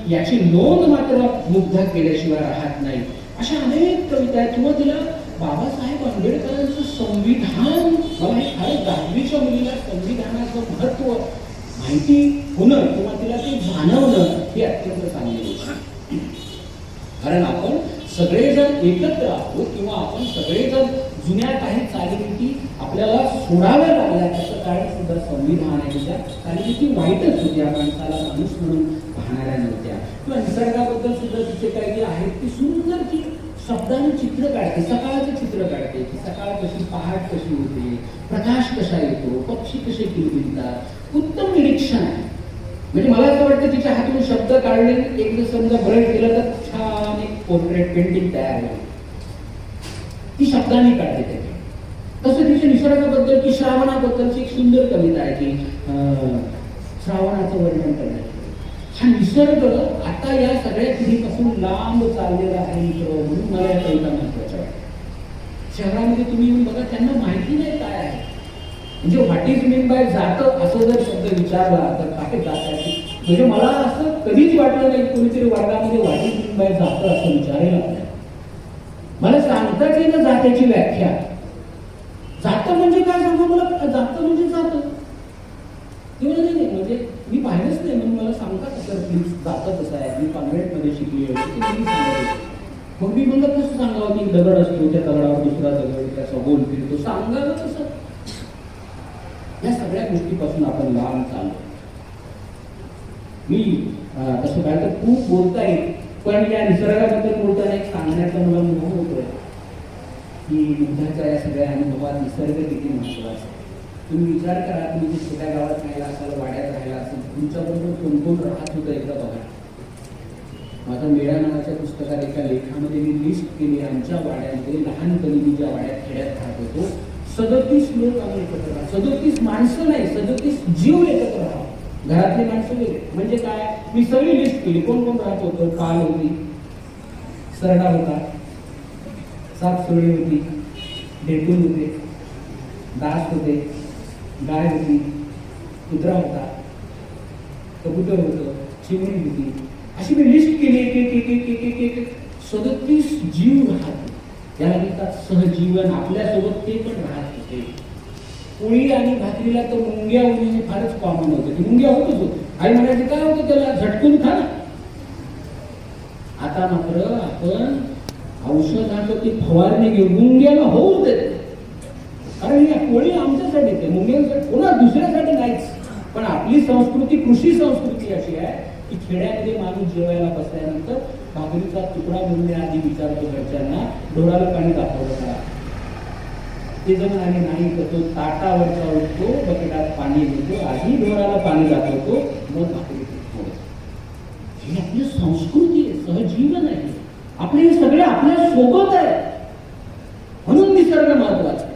याची नोंद मात्र मुग्ध केल्याशिवाय राहत नाही. अशा अनेक कविता आहेत. किंवा तिला बाबासाहेब आंबेडकरांचं संविधान, मला हे फार 10वीच्या मुलीला संविधानाचं महत्व माहिती होणं किंवा तिला ते जाणवणं ही अत्यंत चांगली गोष्ट. कारण आपण सगळेजण एकत्र आहोत किंवा आपण सगळेजण जुन्या काही चालीरीती आपल्याला सोडाव्या लागल्या. त्याचं कारण सुद्धा संविधान आहे. त्या चालीरीती वाईटच होत्या, माणसाला माणूस म्हणून पाहणाऱ्या नव्हत्या. किंवा निसर्गाबद्दल सुद्धा तिचे काही आहेत ती सुंदर ती शब्दाने चित्र काढते, सकाळचं चित्र काढते की सकाळ कशी, पहाट कशी होते, प्रकाश कसा येतो, पक्षी कसे किलबिलतात. उत्तम निरीक्षण आहे. म्हणजे मला असं वाटतं तिच्या हातून शब्द काढले, एक जर समजा ब्रश केलं तर छान एक पोर्ट्रेट पेंटिंग तयार होईल. ती शब्दांनी काढते त्याची. तसं तिच्या निसर्गाबद्दल की श्रावणाबद्दलची एक सुंदर कविता आहे की श्रावणाचं वर्णन करण्याची. हा निसर्ग आता या सगळ्या पिढीपासून लांब चाललेला आहे म्हणून मला या कविता महत्वाच्या वाटतात. शहरामध्ये तुम्ही येऊन बघा, त्यांना माहिती नाही काय आहे. म्हणजे व्हॉट इज मीन बाय जातं असं जर शब्द विचारला तर काय जात आहे. म्हणजे मला असं कधीच वाटलं नाही कोणीतरी वर्गामध्ये व्हॉट इज मीन बाय जातं असं विचारेल आपल्याला. मला सांगतात की ना जात्याची व्याख्या. जातं म्हणजे काय सांगू मला. जातं म्हणजे जातं ते म्हणजे नाही. म्हणजे मी पाहिलंच नाही म्हणून मला सांगतात सर प्लीज जातं कसं आहे. मी कॉन्व्हेंटमध्ये शिकली आहे. मग मी म्हणलं कसं सांगावं की दगड असतो, त्या दगडावर दुसरा दगड, त्याचा गोल फिरतो, सांगावं कसं. या सगळ्या गोष्टीपासून आपण लांब चाललो. मी तसं काय तर खूप बोलता येईल, पण या निसर्गाबद्दल बोलताना एक सांगण्याचा मला अनुभव होतोय की युद्धाच्या या सगळ्या अनुभवात निसर्ग किती महत्वाचा. तुम्ही विचार करा, तुम्ही जे छोट्या गावात राहिला असाल, वाड्यात राहिला असेल, तुमच्याबरोबर कोण कोण राहत होतं एकदा बघा. माझ्या मेळा नावाच्या पुस्तकात एका लेखामध्ये मी लिस्ट केली. आमच्या वाड्यामध्ये लहानपणी मी ज्या वाड्यात खेड्यात राहत होतो 37 लोक आम्ही एकत्र राहतो. 37 माणसं नाही, 37 जीव एकत्र राहतो. घरातली माणसं वेगळे. म्हणजे काय, मी सगळी लिस्ट केली कोण कोण राहत होतं. पाल होती, सरडा होता, सापसोळी होती, ढेकून होते, दास होते, गाय होती, कुत्रा होता, कबूतर होतं, चिमणी होती. अशी मी लिस्ट केली. एक 37 जीव राहत. याला म्हणतात सहजीवन. आपल्यासोबत ते पण राहत होते. पोळी आणि भाकरीला तर मुंग्या होणे फारच कॉमन होतं. की मुंग्या होतच होत. आई म्हणायचे काय होतं त्याला, झटकून खा ना. आता मात्र आपण औषधाचं ती फवारणी घेऊन मुंग्याला होऊ देते. कारण या पोळी आमच्यासाठी येते, मुंग्यांसाठी कोणा दुसऱ्यासाठी नाहीच. पण आपली संस्कृती कृषी संस्कृती अशी आहे की खेड्यामध्ये माणूस जेवायला बसल्यानंतर भाकरीचा तुकडा बोलण्याआधी विचारतो घरच्यांना ढोराला पाणी दाखवलं का. ते जण आणि नाही तर तो ताटावरचा उठतो, बकेटात पाणी घेतो, आधी ढोराला पाणी दाखवतो, मग भाकरी खातो. ही आपली संस्कृती आहे, सहजीवन आहे. आपले हे सगळे आपल्या सोबत आहे. म्हणून निसर्ग महत्वाचा आहे.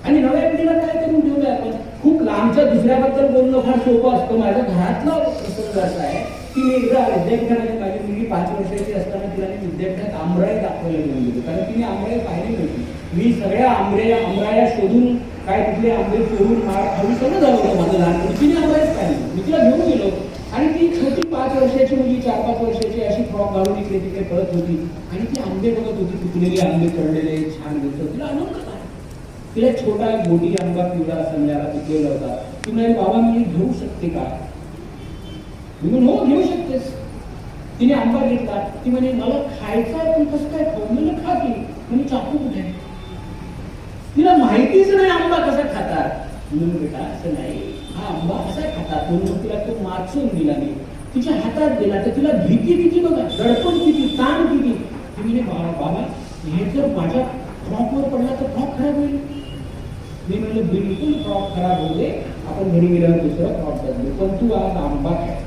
आणि नव्या पिढीला काय करून ठेवलंय आपण. खूप लांबच्या दुसऱ्याबद्दल बोलणं फार सोपं असतं. माझ्या घरातला प्रसंग असा आहे की मी एकदा विद्यापीठामध्ये, माझी मुलगी 5 वर्षाची असताना तिला मी विद्यापीठात आंबराई दाखवायला घेऊन गेलो. कारण तिने आंबराई पाहिली नव्हती. मी सगळ्या आंबराया शोधून काय तिथले आंबे चोरून मार खाऊन सगळं झालं होतं माझं लहानपणी. तिने आंबराईच पाहिली. मी तिला घेऊन गेलो आणि ती छोटी 5 वर्षाची मुलगी 4-5 वर्षाची अशी फ्रॉक घालून इकडे तिकडे पळत होती आणि ती आंबे बघत होती. तुटलेले आंबे पडलेले छान दिसत. तिला आनंद झाला. तिला छोटा गोटी आंबा पिवळा समजायला पिकलेला होता. ती म्हणाली बाबा मी घेऊ शकते का. मी म्हणून हो घेऊ शकतेस. तिने आंबा घेतला. ती म्हणे मला खायचा आहे पण कसं काय खाऊ. म्हणजे खा की. म्हणजे चाकू कुठे. तिला माहितीच नाही आंबा कसा खातात. म्हणून बेटा असं नाही, हा आंबा कसा खातात. म्हणून तिला तो माचून दिला. मी तिच्या हातात दिला तर तिला भीती किती बघा, दडपण किती, ताण किती. ती म्हणे बाबा हे जर माझ्या फ्रॉकवर पडला तर फ्रॉक खराब होईल. मी म्हणलं बिलकुल फ्रॉक खराब होऊ दे, आपण घरी गेल्यावर दुसरा फ्रॉक बदलू, पण तू आज आंबा खायचा.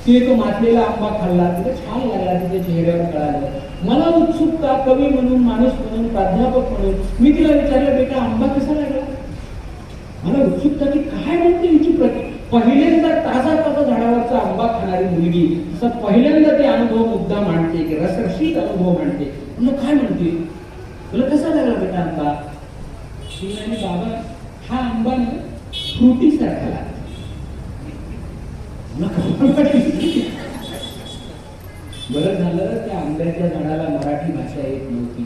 तिने तो मातलेला आंबा खाल्ला. तिला छान लागला. तिच्या चेहऱ्यावर कळालं. मला उत्सुकता, कवी म्हणून, माणूस म्हणून, प्राध्यापक म्हणून मी तिला विचारलं बेटा आंबा कसा लागला. मला उत्सुकता की काय म्हणते हिची पहिल्यांदा ताजा झाडावरचा आंबा खाणारी मुलगी असं पहिल्यांदा ते अनुभव मुद्दा मांडते की रसरशीत अनुभव मांडते. म्हणलं काय म्हणते, तुला कसा लागला बेटा आंबा. बाबा हा आंबा ना फ्रुटी सारखा लागला. बरं झालं त्या आंब्याच्या झाडाला मराठी भाषा येत नव्हती,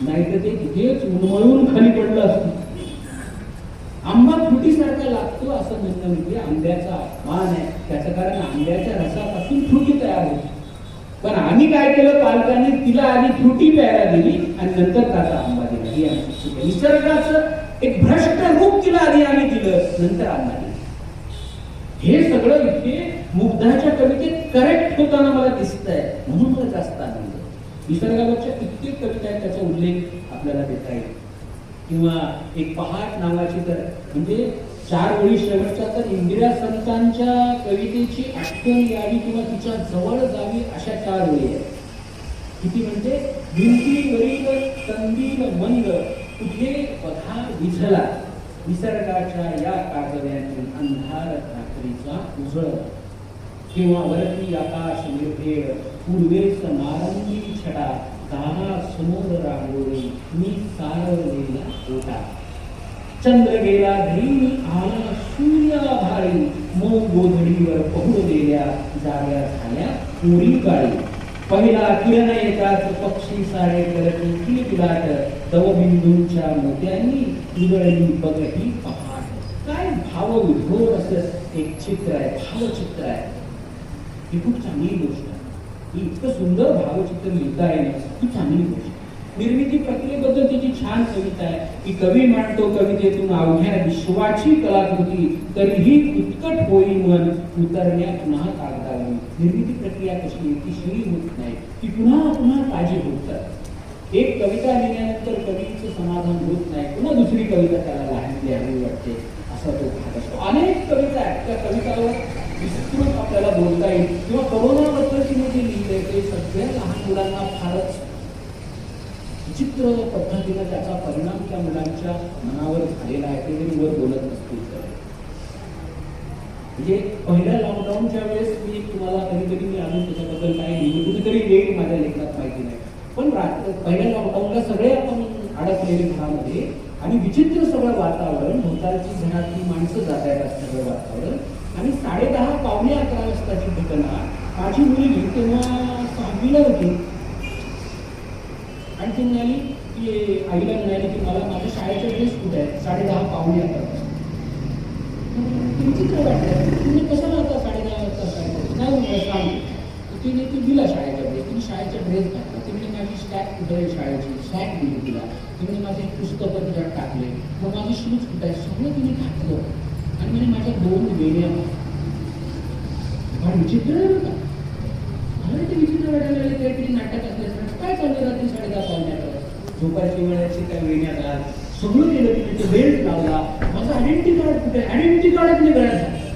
नाहीतर ते तिथेच उन्मळून खाली पडलं असतं. आंबा फ्रुटीसारखा लागतो असं म्हणणं म्हणजे आंब्याचा मान आहे, त्याचं कारण आंब्याच्या रसापासून फ्रुटी तयार होती. पण आम्ही काय केलं, पालकांनी तिला आधी फ्रुटी प्यायला दिली आणि नंतर त्याचा आंबा दिला. ही आमची चूक आहे. निसर्गाचं एक भ्रष्ट रूप तिला आधी आम्ही दिलं, नंतर आंबा दिला. हे सगळं इथे मुग्धाच्या कवितेत करेक्ट होताना मला दिसतंय, म्हणून मला जास्त आनंद. निसर्गावरच्या कित्येक कविता आहेत, त्याचा उल्लेख आपल्याला देता येईल. किंवा एक पहाट नावाची, तर म्हणजे 4 ओळी शेवटच्या, तर इंदिरा संतांच्या कवितेची आठवण यावी किंवा तिच्या जवळ जावी अशा 4 ओळी आहेत. किती म्हणजे, भिंतीवरील कंदील मंद कुठे बघा विझला, निसर्गाच्या या काजव्यातून अंधार रात्रीचा उजळ, किंवा वरती आकाश निर्भेळ पूर्वेस नारंगी छटा, दारा समोर रांगोळी मी सारवलेला ओटा, चंद्र गेला धैनी आला सूर्य भाळी, मग गोधडीवर पहुडलेल्या जाग्या झाल्या पुरी काळी, पहिला किरण येताच पक्षी सारे करती किलबिलाट, दवबिंदूंच्या मोत्यांनी उजळली बघती पहाट. काय भावविभोर असं एक चित्र आहे, भावचित्र आहे. ही खूप चांगली गोष्ट आहे. ही इतकं सुंदर भावचित्र लिहिता येणं ही चांगली गोष्ट. निर्मिती प्रक्रियेबद्दल त्याची छान कविता आहे की, कवी मांडतो कवितेतून अवघ्या विश्वाची कलाकृती, तरीही उत्कट होई मन उतरण्या पुन्हा कागदावरी. निर्मिती प्रक्रिया कशी आहे, ती शिरी होत नाही, ती पुन्हा पुन्हा ताजी होत जाते. एक कविता लिहिल्यानंतर कवीचं समाधान होत नाही, पुन्हा दुसरी कविता त्याला लिहावी वाटते, असा तो भाग असतो. अनेक कविता आहेत, त्या कवितावर विस्तृत आपल्याला बोलता येईल. किंवा कोरोनाबद्दलची मी जे लिहिलंय ते सगळ्या लहान मुलांना फारच विचित्र पद्धतीने त्याचा परिणाम त्या मुलांच्या मनावर झालेला आहे, ते जरी वर बोलत नसतील तर. म्हणजे पहिल्या लॉकडाऊनच्या वेळेस मी तुम्हाला कधी मी अजून त्याच्याबद्दल काही लिहिलं, कुठेतरी येईल माझ्या लेखनात माहिती नाही, पण पहिल्या लॉकडाऊनला सगळे आपण अडकलेले घरामध्ये आणि विचित्र सगळं वातावरण, भोवतालची घरातली माणसं जात आहेत सगळं वातावरण, आणि 10:30 पावणे 11 वाजताची घटना. माझी मुलगी तेव्हा 6वीला होती आणि ती म्हणाली की, आईला म्हणाली की मला माझ्या शाळेचा ड्रेस कुठे आहे, 10:30 पावणे 11 वाजता. विचित्र वाटलं, तुम्ही कसं राहता 10:30 वाजता शाळेत, नाही म्हणलं सांग. तिने ती दिला शाळेचा ड्रेस, तिने शाळेचा ड्रेस घातला. तिने माझी स्टॅक कुठे आहे शाळेची, सॅक दिली तिला. तिने माझे पुस्तकं तिच्यात टाकले, मग माझी शूज कुठे आहे सगळं तिने घातलं. आणि म्हणजे माझ्या 2 वेण्या, फार विचित्र आहे का? मला ते विचित्र वाटायला लागले, काहीतरी नाटक असल्यासारखं. काय चाललं रात्री 10:30 पावणे 11 झोपायची वेळाची काय वेण्या घाल, सगळं केलं तिने. ते बेल्ट लावला, माझं आयडेंटिटी कार्ड कुठे, आयडेंटिटी कार्ड तिने गळ्यात घातलं.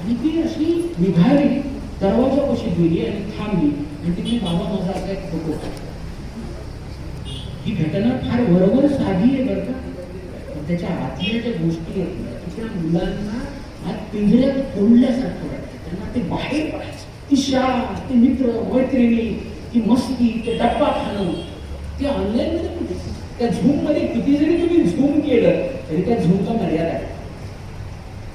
आणि ती अशी निघाली, दरवाजापाशी गेली आणि थांबली आणि तिने, बाबा माझा असा एक फोटो काढला. ही घटना फार बरोबर साधी आहे बरं का, त्याच्या आतल्या ज्या गोष्टी आहेत ना, तिच्या मुलांना आज पिंजऱ्यात फोडल्यासारखं वाटतं. त्यांना ते बाहेर पडायचं, ती शाळा, ते मित्र मैत्रिणी, ती मस्ती, ते डब्बा खाणं, ते ऑनलाईन मध्ये कुठे. त्या झूम मध्ये किती जरी तुम्ही झूम केलं तरी त्या झूमचा मर्यादा आहे.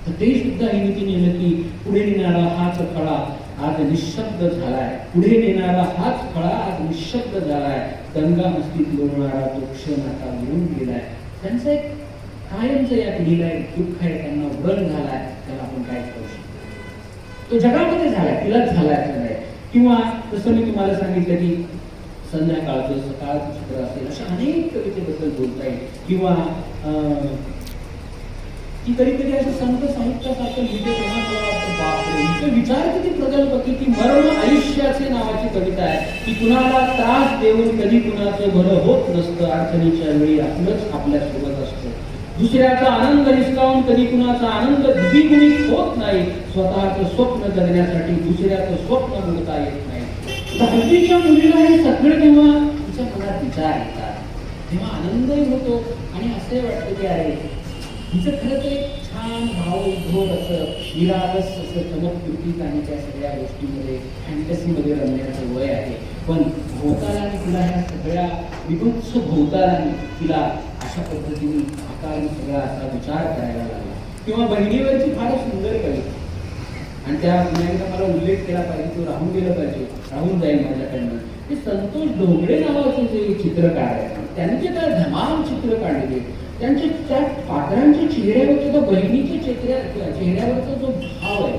तर ते सुद्धा हिने नेलं की, पुढे नेणारा हाच खळा आज निशब्द झालाय, पुढे नेणारा हाच खळा आज निशब्द झालाय, दंगा मस्तीत लोळणारा तो क्षण आता येऊन गेलाय. त्यांचं एक कायमचं या पिढीला एक दुःख आहे, त्यांना वरण झालाय, त्याला आपण काय करू शकतो. तो जगामध्ये झालाय, तिलाच झालाय नाही. किंवा जसं मी तुम्हाला सांगितलं की संध्याकाळचं सकाळचं चित्र असेल, अशा अनेक कवितेबद्दल बोलता येईल. किंवा ती कधी असं संत साहित्यासारखं लिहिते तेव्हा मला वाटतं, बापरे, इथे विचार किती प्रगल्भ, की ती मरण आयुष्याचे नावाची कविता आहे की, कुणाला त्रास देऊन कधी कुणाचं भलं होत नसतं, अडचणीच्या वेळी आपलंच आपल्या सोबत असतं, दुसऱ्याचा आनंद हिसकावून कधी कुणाचा आनंद द्विगुणित होत नाही, स्वतःचं स्वप्न जगण्यासाठी दुसऱ्याचं स्वप्न मोडता येत नाही. हल्लीच्या मुलीला हे सगळं जेव्हा तिच्या मनात विचार येतात तेव्हा आनंदही होतो आणि असंही वाटतं की, अरे हिचं खरं तर एक छान भावविभोर असं निरागस असं चमत्कृतीत आणि त्या सगळ्या गोष्टीमध्ये फॅन्टसीमध्ये रमण्याचं वय आहे. पण भोवतालाने तिला ह्या सगळ्या विभत्स भोवतालाने तिला अशा पद्धतीने आकारून सगळा असा विचार करायला लागला. किंवा बहिणीवरची फार सुंदर कविता, आणि त्या पुण्याने मला उल्लेख केला पाहिजे, तो राहून गेला पाहिजे, राहून जाईल माझ्याकडनं. ते संतोष ढोबळे नावाचे जे चित्रकार आहेत, त्यांनी जे काय धमाल चित्र काढलेले, त्यांच्या त्या पात्रांच्या चेहऱ्यावरच्या त्या बहिणीच्या चेहऱ्यावरचा जो भाव आहे,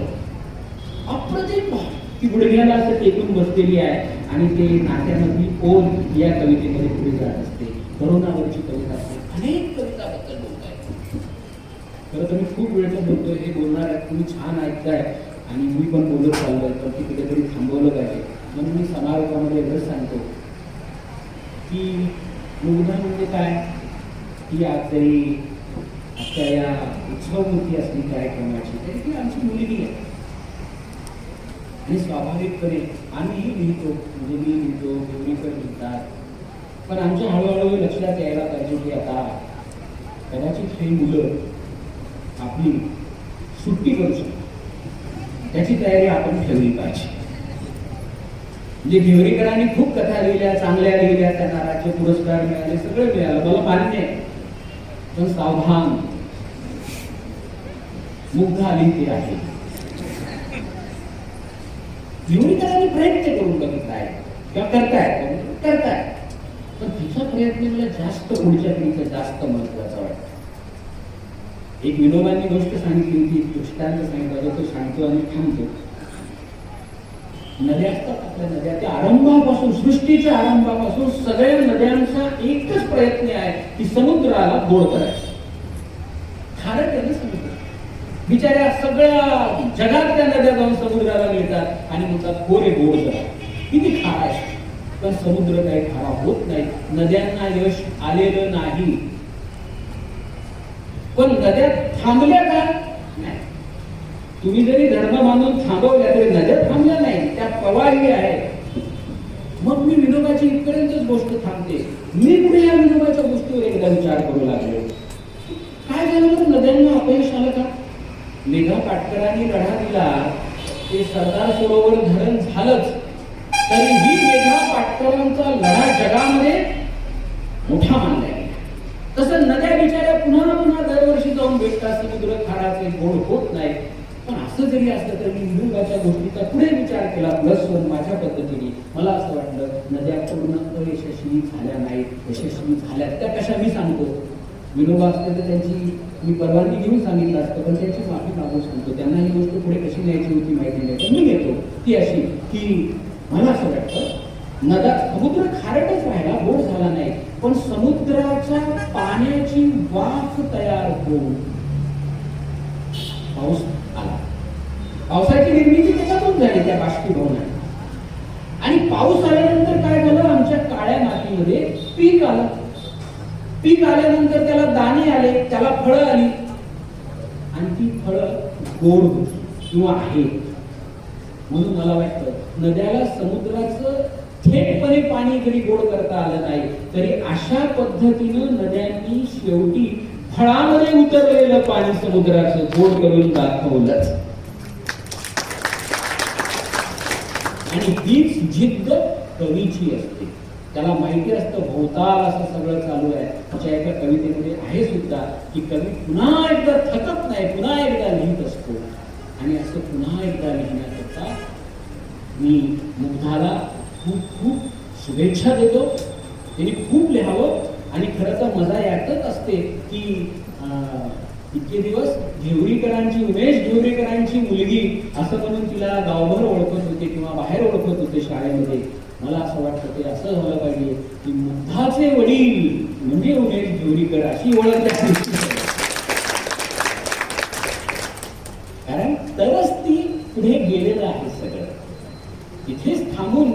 अप्रतिम भाव. ती गुडघ्याला असं टेकून बसलेली आहे आणि ते नात्यामधली ओढ या कवितेमध्ये पुढे जात असते. करोनावरची कविता असते, अनेक कविताबद्दल बोलताय. खरं तर मी खूप वेळचं बोलतोय, हे बोलणार आहे, तुम्ही छान ऐकताय आणि मी पण बोलत चाललोय, तर ती कुठेतरी थांबवलं पाहिजे. म्हणून मी समारोपामध्ये एवढंच सांगतो की मुग्धा म्हणजे काय, ती आज जरी आजच्या या उत्सवमूर्ती असली कार्यक्रमाची, तरी ती आमची मुलगी आहे. आणि स्वाभाविकपणे आम्हीही लिहितो, म्हणजे मी लिहितो, गौरीकर लिहितात, पण आमच्या हळूहळू लक्षात यायला पाहिजे की आता कदाचित हे मुलं आपली सुट्टी करू शकतात, त्याची तयारी आपण ठेवली पाहिजे. म्हणजे घेवरीकरांनी खूप कथा लिहिल्या, चांगल्या लिहिल्या, त्यांना राज्य पुरस्कार मिळाले, सगळं मिळालं, मला मान्य आहे. पण सावधान, मुग्धा लिहिते आहे. घेवरीकरांनी प्रयत्न करून बघितलाय किंवा करताय, पण तिचा प्रयत्न मला जास्त पुढच्या पिढीचा जास्त महत्वाचा वाटतं. एक विनोबांनी गोष्ट सांगितली होती, दृष्टांत सांगितलं, तो सांगतो आणि थांबतो. नद्या असतात आपल्या नद्या, त्या आरंभापासून, सृष्टीच्या आरंभापासून सगळ्या नद्यांचा एकच प्रयत्न आहे की समुद्राला गोड करायचं. खारट आहे ना समुद्र, बिचाऱ्या सगळ्या जगातल्या नद्या जाऊन समुद्राला मिळतात आणि म्हणतात खोरे गोड करा, किती खारा आहे. पण समुद्र काही खारा होत नाही, नद्यांना यश आलेलं नाही. पण नद्या थांबल्या का नाही, तुम्ही जरी धर्म मानून थांबवल्या तरी नद्या थांबल्या नाही, त्या प्रवाही आहेत. मग मी विनोबाची इथपर्यंतच गोष्ट थांबते. मी पुढे या विनोबाच्या गोष्टीवर एकदा विचार करू लागलो. काय झालं तर नद्यांना अपयश आलं का? मेघा पाटकरांनी लढा दिला, ते सरदार सरोवर धरण झालंच, तरीही मेघा पाटकरांचा लढा जगामध्ये मोठा मानला गेला. तसं नद्या बिचाऱ्या पुन्हा पुन्हा दरवर्षी जाऊन भेटतात, समुद्र खाराचे गोड होत नाही. पण असं जरी असलं तरी मी विनोबाच्या गोष्टीचा पुढे विचार केला, प्लस वन माझ्या पद्धतीने. मला असं वाटलं नद्या पूर्ण अयशस्वी झाल्या नाहीत, यशस्वी झाल्या. त्या कशा मी सांगतो, विनोबा असते तर त्यांची मी परवानगी घेऊन सांगितलं असतं, पण त्यांची माफी मागून सांगतो. त्यांना ही गोष्ट पुढे कशी न्यायची होती माहिती नाही, पण मी घेतो ती अशी की मला असं वाटतं नद्या, समुद्र खारटच राहिला, गोड झाला नाही, पण समुद्राच्या पाण्याची वाफ तयार होऊन पाऊस आला. पावसाची निर्मिती त्याच्यातून झाली, त्या बाष्पीभवनाने. आणि पाऊस आल्यानंतर काय झालं, आमच्या काळ्या मातीमध्ये पीक आलं. पीक आल्यानंतर त्याला दाणे आले, त्याला फळं आली, आणि ती फळं गोड होती किंवा आहेत. म्हणून मला वाटतं नद्याला समुद्राचं थेटपणे पाणी जरी गोड करता आलं नाही, तरी अशा पद्धतीनं नद्यांनी शेवटी फळामध्ये उतरलेलं पाणी समुद्राचं गोड करून दाखवलंच. आणि हीच जिद्द कवीची असते. त्याला माहिती असतं भोवताल असं सगळं चालू आहे. त्याच्या एका कवितेमध्ये आहे सुद्धा की कवी पुन्हा एकदा थकत नाही, पुन्हा एकदा लिहित असतो. आणि असं पुन्हा एकदा लिहिण्याकरता मी मुग्धाला खूप खूप शुभेच्छा देतो. त्यांनी खूप लिहावं. आणि खरं तर मजा यातच असते की इतके दिवस घेवरीकरांची, उमेश घेवरीकरांची मुलगी असं म्हणून तिला गावभर ओळखत होते किंवा बाहेर ओळखत होते शाळेमध्ये. मला असं वाटतं ते असं झालं पाहिजे की मुग्धाचे वडील म्हणजे उमेश घेवरीकर अशी ओळख त्या, कारण तरच ती पुढे गेलेलं आहे सगळं. इथेच थांबून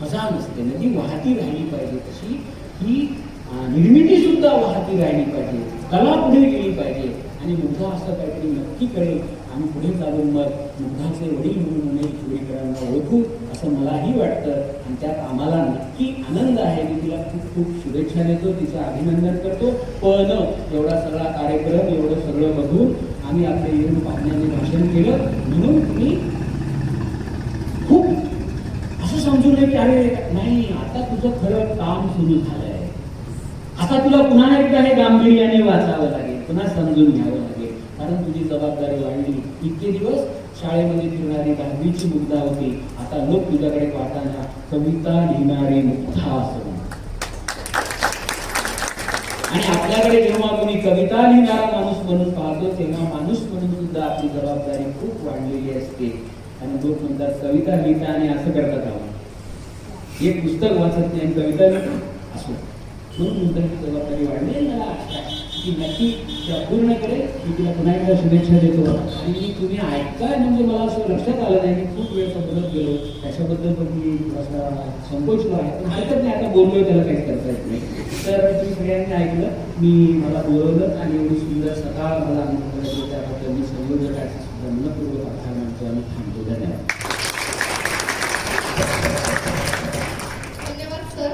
मजा नसते. नदी वाहती राहिली पाहिजे, तशी ही निर्मिती सुद्धा वाहती राहिली पाहिजे, कला पुढे गेली पाहिजे. आणि मुग्धा असं काहीतरी नक्की करेल. आम्ही पुढे चालून मग मुग्धाचे वडील म्हणून उमेश घेवरीकरांना ओळखू असं मलाही वाटतं. आणि त्यात आम्हाला नक्की आनंद आहे. मी तिला खूप खूप शुभेच्छा देतो, तिचं अभिनंदन करतो. पण एवढा सगळा कार्यक्रम, एवढं सगळं बघून आम्ही आपल्या येऊन पाहण्याने भाषण केलं, म्हणून तुम्ही खूप असं समजून नये की अरे नाही, आता तुझं खरं काम सुरू झालंय, आता तुला पुन्हा एकदा हे गांभीर्याने वाचावं लागेल, पुन्हा समजून घ्यावं लागेल, कारण तुझी जबाबदारी वाढली. इतके दिवस शाळेमध्ये फिरणारी 10वीची मुग्धा होती, आता लोक तुझ्याकडे पाहताना कविता लिहिणारी मुग्धा असं म्हणतात. आणि आपल्याकडे जेव्हा कोणी कविता लिहिणारा माणूस म्हणून पाहतो तेव्हा माणूस म्हणून सुद्धा आपली जबाबदारी खूप वाढलेली असते. आणि लोक म्हणतात कविता लिहिता आणि असं करतात आहोत, एक पुस्तक वाचत नाही कविता लिहितात असो. म्हणून मुद्दाची जबाबदारी वाढली. मला आशा आहे की नक्की त्या पूर्ण करेल. मी तिला पुन्हा एकदा शुभेच्छा देतो. आणि मी तुम्ही ऐकताय म्हणजे मला असं लक्षात आलं नाही, मी खूप वेळ बोलत गेलो त्याच्याबद्दल पण मी थोडासा संकोचलो आहे. पण हरकत नाही, आता बोललोय त्याला काहीच करता येत नाही. तर तुम्ही सगळ्यांनी ऐकलं, मी मला बोलवलं आणि एवढी सुंदर सकाळ मला अनुभव त्याबद्दल मी संयोजकाचा सुद्धा मनपूर्वक आभार मानतो आणि थांबतो. धन्यवाद. धन्यवाद सर.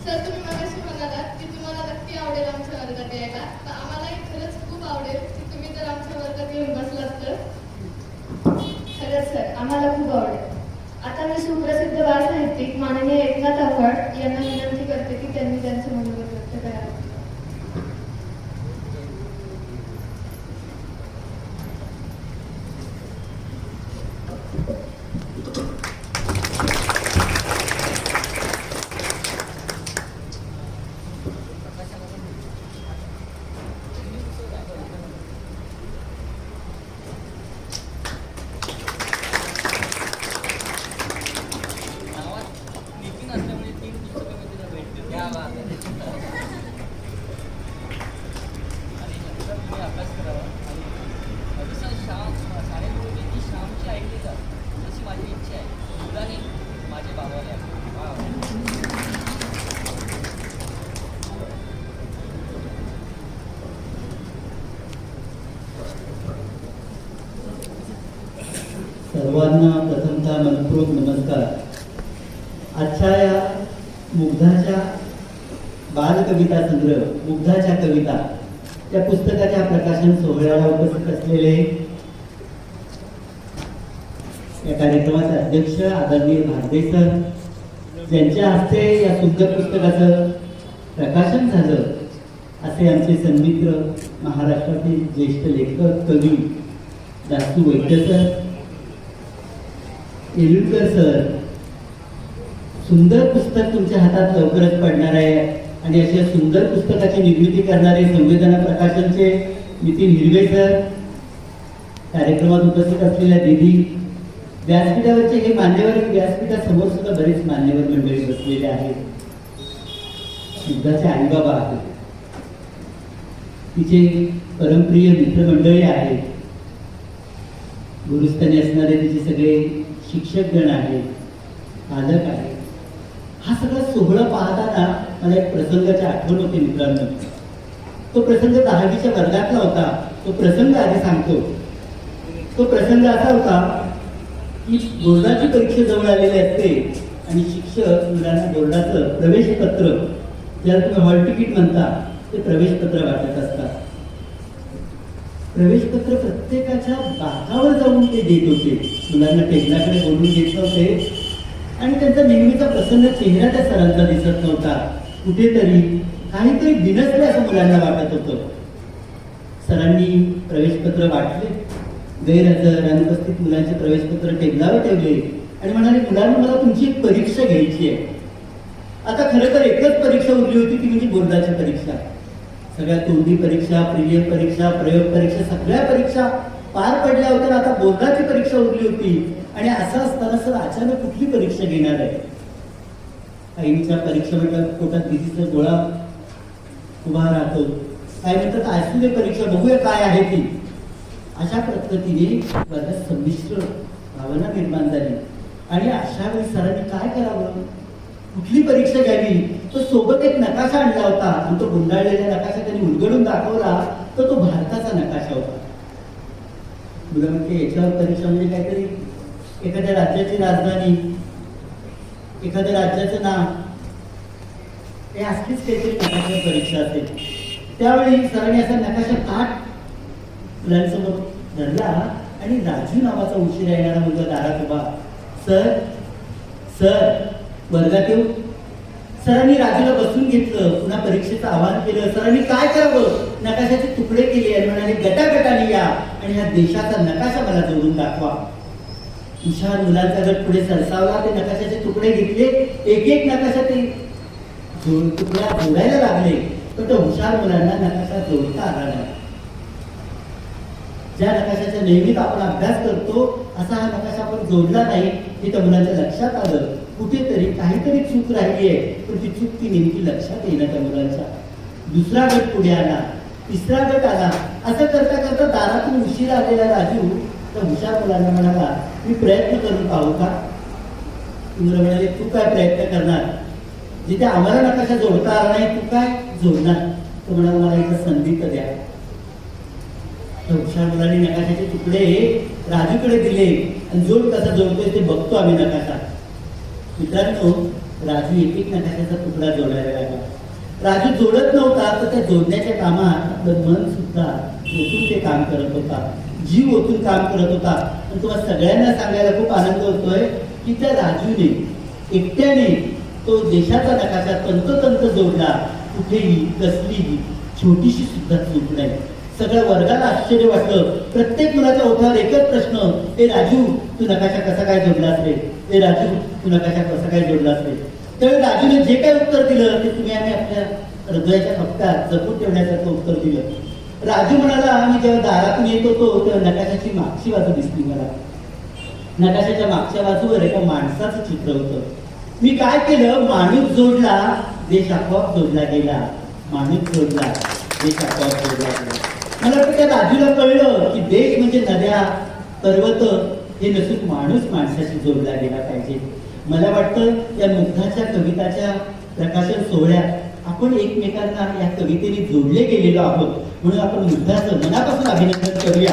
सर तुम्ही मगाशी म्हणालात की तुम्हाला नक्की आवडेल आमच्या वर्गात यायला. तर आम्हालाही खरंच खूप आवडेल की तुम्ही जर आमच्या वर्गात येऊन बसलात तर. खरंच सर, आम्हाला खूप आवडेल. आता मी सुप्रसिद्ध बाळ साहित्यिक माननीय एकनाथ आव्हाड यांना विनंती करते की त्यांनी त्यांचं मनोगत व्यक्त करावं. सर्वांना प्रथमतः मनपूर्वक नमस्कार. आजच्या या मुग्धाच्या बालकविता संग्रह मुग्धाच्या कविता या पुस्तकाच्या प्रकाशन सोहळ्याला उपस्थित असलेले या कार्यक्रमाचे अध्यक्ष आदरणीय भारदे सर, ज्यांच्या हस्ते या सुंदर पुस्तकाचं प्रकाशन झालं, असे आमचे सन्मित्र महाराष्ट्रातील ज्येष्ठ लेखक कवी दासू वैद्य सर, येलुरकर सर, सुंदर पुस्तक तुमच्या हातात लवकरच पडणार आहे. आणि अशा सुंदर पुस्तकाची निर्मिती करणारे संवेदना प्रकाशनचे नितीन हिरवे सर, कार्यक्रमात उपस्थित असलेल्या दीदी, व्यासपीठावरचे हे मान्यवर, व्यासपीठासमोर सुद्धा बरेच मान्यवर मंडळी बसलेले आहेत. मुग्धाचे आई बाबा आहेत, तिचे परमप्रिय मित्रमंडळी आहेत, गुरुस्थानी असणारे तिचे सगळे शिक्षकगण आहेत, पालक आहेत. हा सगळा सोहळा पाहताना मला एक प्रसंगाची आठवण होते मित्रांनो. तो प्रसंग 10वीच्या वर्गातला होता. तो प्रसंग आधी सांगतो. तो प्रसंग असा होता की बोर्डाची परीक्षा जवळ आलेली असते आणि शिक्षक मुलांना बोर्डाचं प्रवेशपत्र, ज्याला तुम्ही हॉल तिकीट म्हणता, ते प्रवेशपत्र वाटत असतात. प्रवेशपत्र प्रत्येकाच्या बाकावर जाऊन ते देत होते. मुलांना टेबलाकडे बोलून घेत नव्हते आणि त्यांचा नेहमीचा प्रसन्न चेहरा त्या सरांचा दिसत नव्हता. कुठेतरी काहीतरी बिनसले असं मुलांना वाटत होतं. सरांनी प्रवेशपत्र वाटले, गैरहजर अनुपस्थित मुलांचे प्रवेशपत्र टेबलावर ठेवले आणि म्हणाले, मुलांना मला तुमची एक परीक्षा घ्यायची आहे. आता खरं तर एकच परीक्षा उरली होती, ती म्हणजे बोर्डाची परीक्षा. सगळ्या तोंडी परीक्षा, प्रिलिम परीक्षा, प्रयोग परीक्षा, सगळ्या परीक्षा पार पडल्या होत्या. आता बोर्डाची परीक्षा उरली होती आणि असं असताना सर अचानक कुठली परीक्षा घेणार आहे. आईच्या परीक्षा म्हटलं पोटात भीतीचा गोळा उभा राहतो. काय म्हणतात, असू दे परीक्षा, बघूया काय आहे ती. अशा पद्धतीने वर्गात संमिश्र भावना निर्माण झाली. आणि अशा वेळी सरांनी काय करावं, कुठली परीक्षा घ्यावी. तो सोबत एक नकाशा आणला होता आणि तो गुंडाळलेला नकाशा त्यांनी उलगडून दाखवला, तर तो भारताचा नकाशा होता. मुलं म्हणते, याच्यावर परीक्षा म्हणजे काहीतरी एखाद्या राज्याची राजधानी, एखाद्या राज्याचं नाव, हे असलीच काहीतरी नकाशा परीक्षा असेल. त्यावेळी सरांनी असा नकाशा ताट मुलांसमोर धरला आणि राजू नावाचा उशिरा येणारा मुलगा दारात उभा. सर सर वर्गात येऊ. सरांनी राजूला बसून घेतलं, पुन्हा परीक्षेचं आवाहन केलं. सरांनी काय करावं, नकाशाचे तुकडे केले आणि म्हणाले, गटागटाने या आणि ह्या देशाचा नकाशा मला जोडून दाखवा. हुशार मुलांचा गट पुढे सरसावला. ते नकाशाचे तुकडे घेतले, एक एक नकाशा ते तुकड्या जोडायला लागले. पण त्या हुशार मुलांना नकाशा जोडता आला नाही. ज्या नकाशाचा नेहमीच आपण अभ्यास करतो असा हा नकाशा आपण जोडला नाही. हे त्या मुलांच्या लक्षात आलं. कुठेतरी काहीतरी चूक राहिली आहे, पण ती चूक ती नेमकी लक्षात येईना त्या मुलांच्या. दुसरा गट पुढे आला, तिसरा गट आला. असं करता करता दारातून उशिरा आलेला राजू त्या हुशार मुलांना म्हणाला, मी प्रयत्न करून पाहू का? मुलं म्हणाले, तू काय प्रयत्न करणार? जिथे आम्हाला नकाशा जोडता आला नाही, तू काय जोडणार? तो म्हणाला, मला एक संधी तर द्या. हुशार मुलांनी नकाशाचे तुकडे राजूकडे दिले आणि जोड कसा जोडतोय ते बघतो आम्ही नकाशा. मित्रांनो, राजू एक एक नकाशाचा तुकडा जोडायला लागला. राजू जोडत नव्हता, तर त्या जोडण्याच्या कामात आपलं मन सुद्धा ओतून ते काम करत होता, जीव ओतून काम करत होता. आणि तुम्हाला सगळ्यांना सांगायला खूप आनंद होतोय की त्या राजूने एकट्याने तो देशाचा नकाशा तंतोतंत जोडला. कुठेही कसलीही छोटीशी सुद्धा चूक नाही. सगळ्या वर्गाला आश्चर्य वाटलं. प्रत्येक मुलाच्या ओठावर एकच प्रश्न, ए राजू, तू नकाशा कसा काय जोडलास रे? ए राजू, तू नकाशा कसा काय जोडलास रे? त्यावेळी राजूने जे काय उत्तर दिलं ते तुम्ही आम्ही आपल्या हृदयाच्या कप्प्यात जपून ठेवण्यासारखं उत्तर दिलं. राजू म्हणाला, मी जेव्हा दारातून येत होतो तेव्हा नकाशाची मागची बाजू दिसली मला. नकाशाच्या मागच्या बाजूवर एका माणसाचं चित्र होतं. मी काय केलं, माणूस जोडला, देश आपोआप जोडला गेला. माणूस जोडला, देश आपोआप जोडला गेला. मला वाटतं त्या राजूला कळलं की देश म्हणजे नद्या, पर्वत हे नसून माणूस माणसाशी जोडला गेला पाहिजे. मला वाटतं या मुग्धाच्या कविताच्या प्रकाशन सोहळ्यात आपण एकमेकांना या कवितेने जोडले गेलेलो आहोत. म्हणून आपण मुग्धाचं मनापासून अभिनंदन करूया.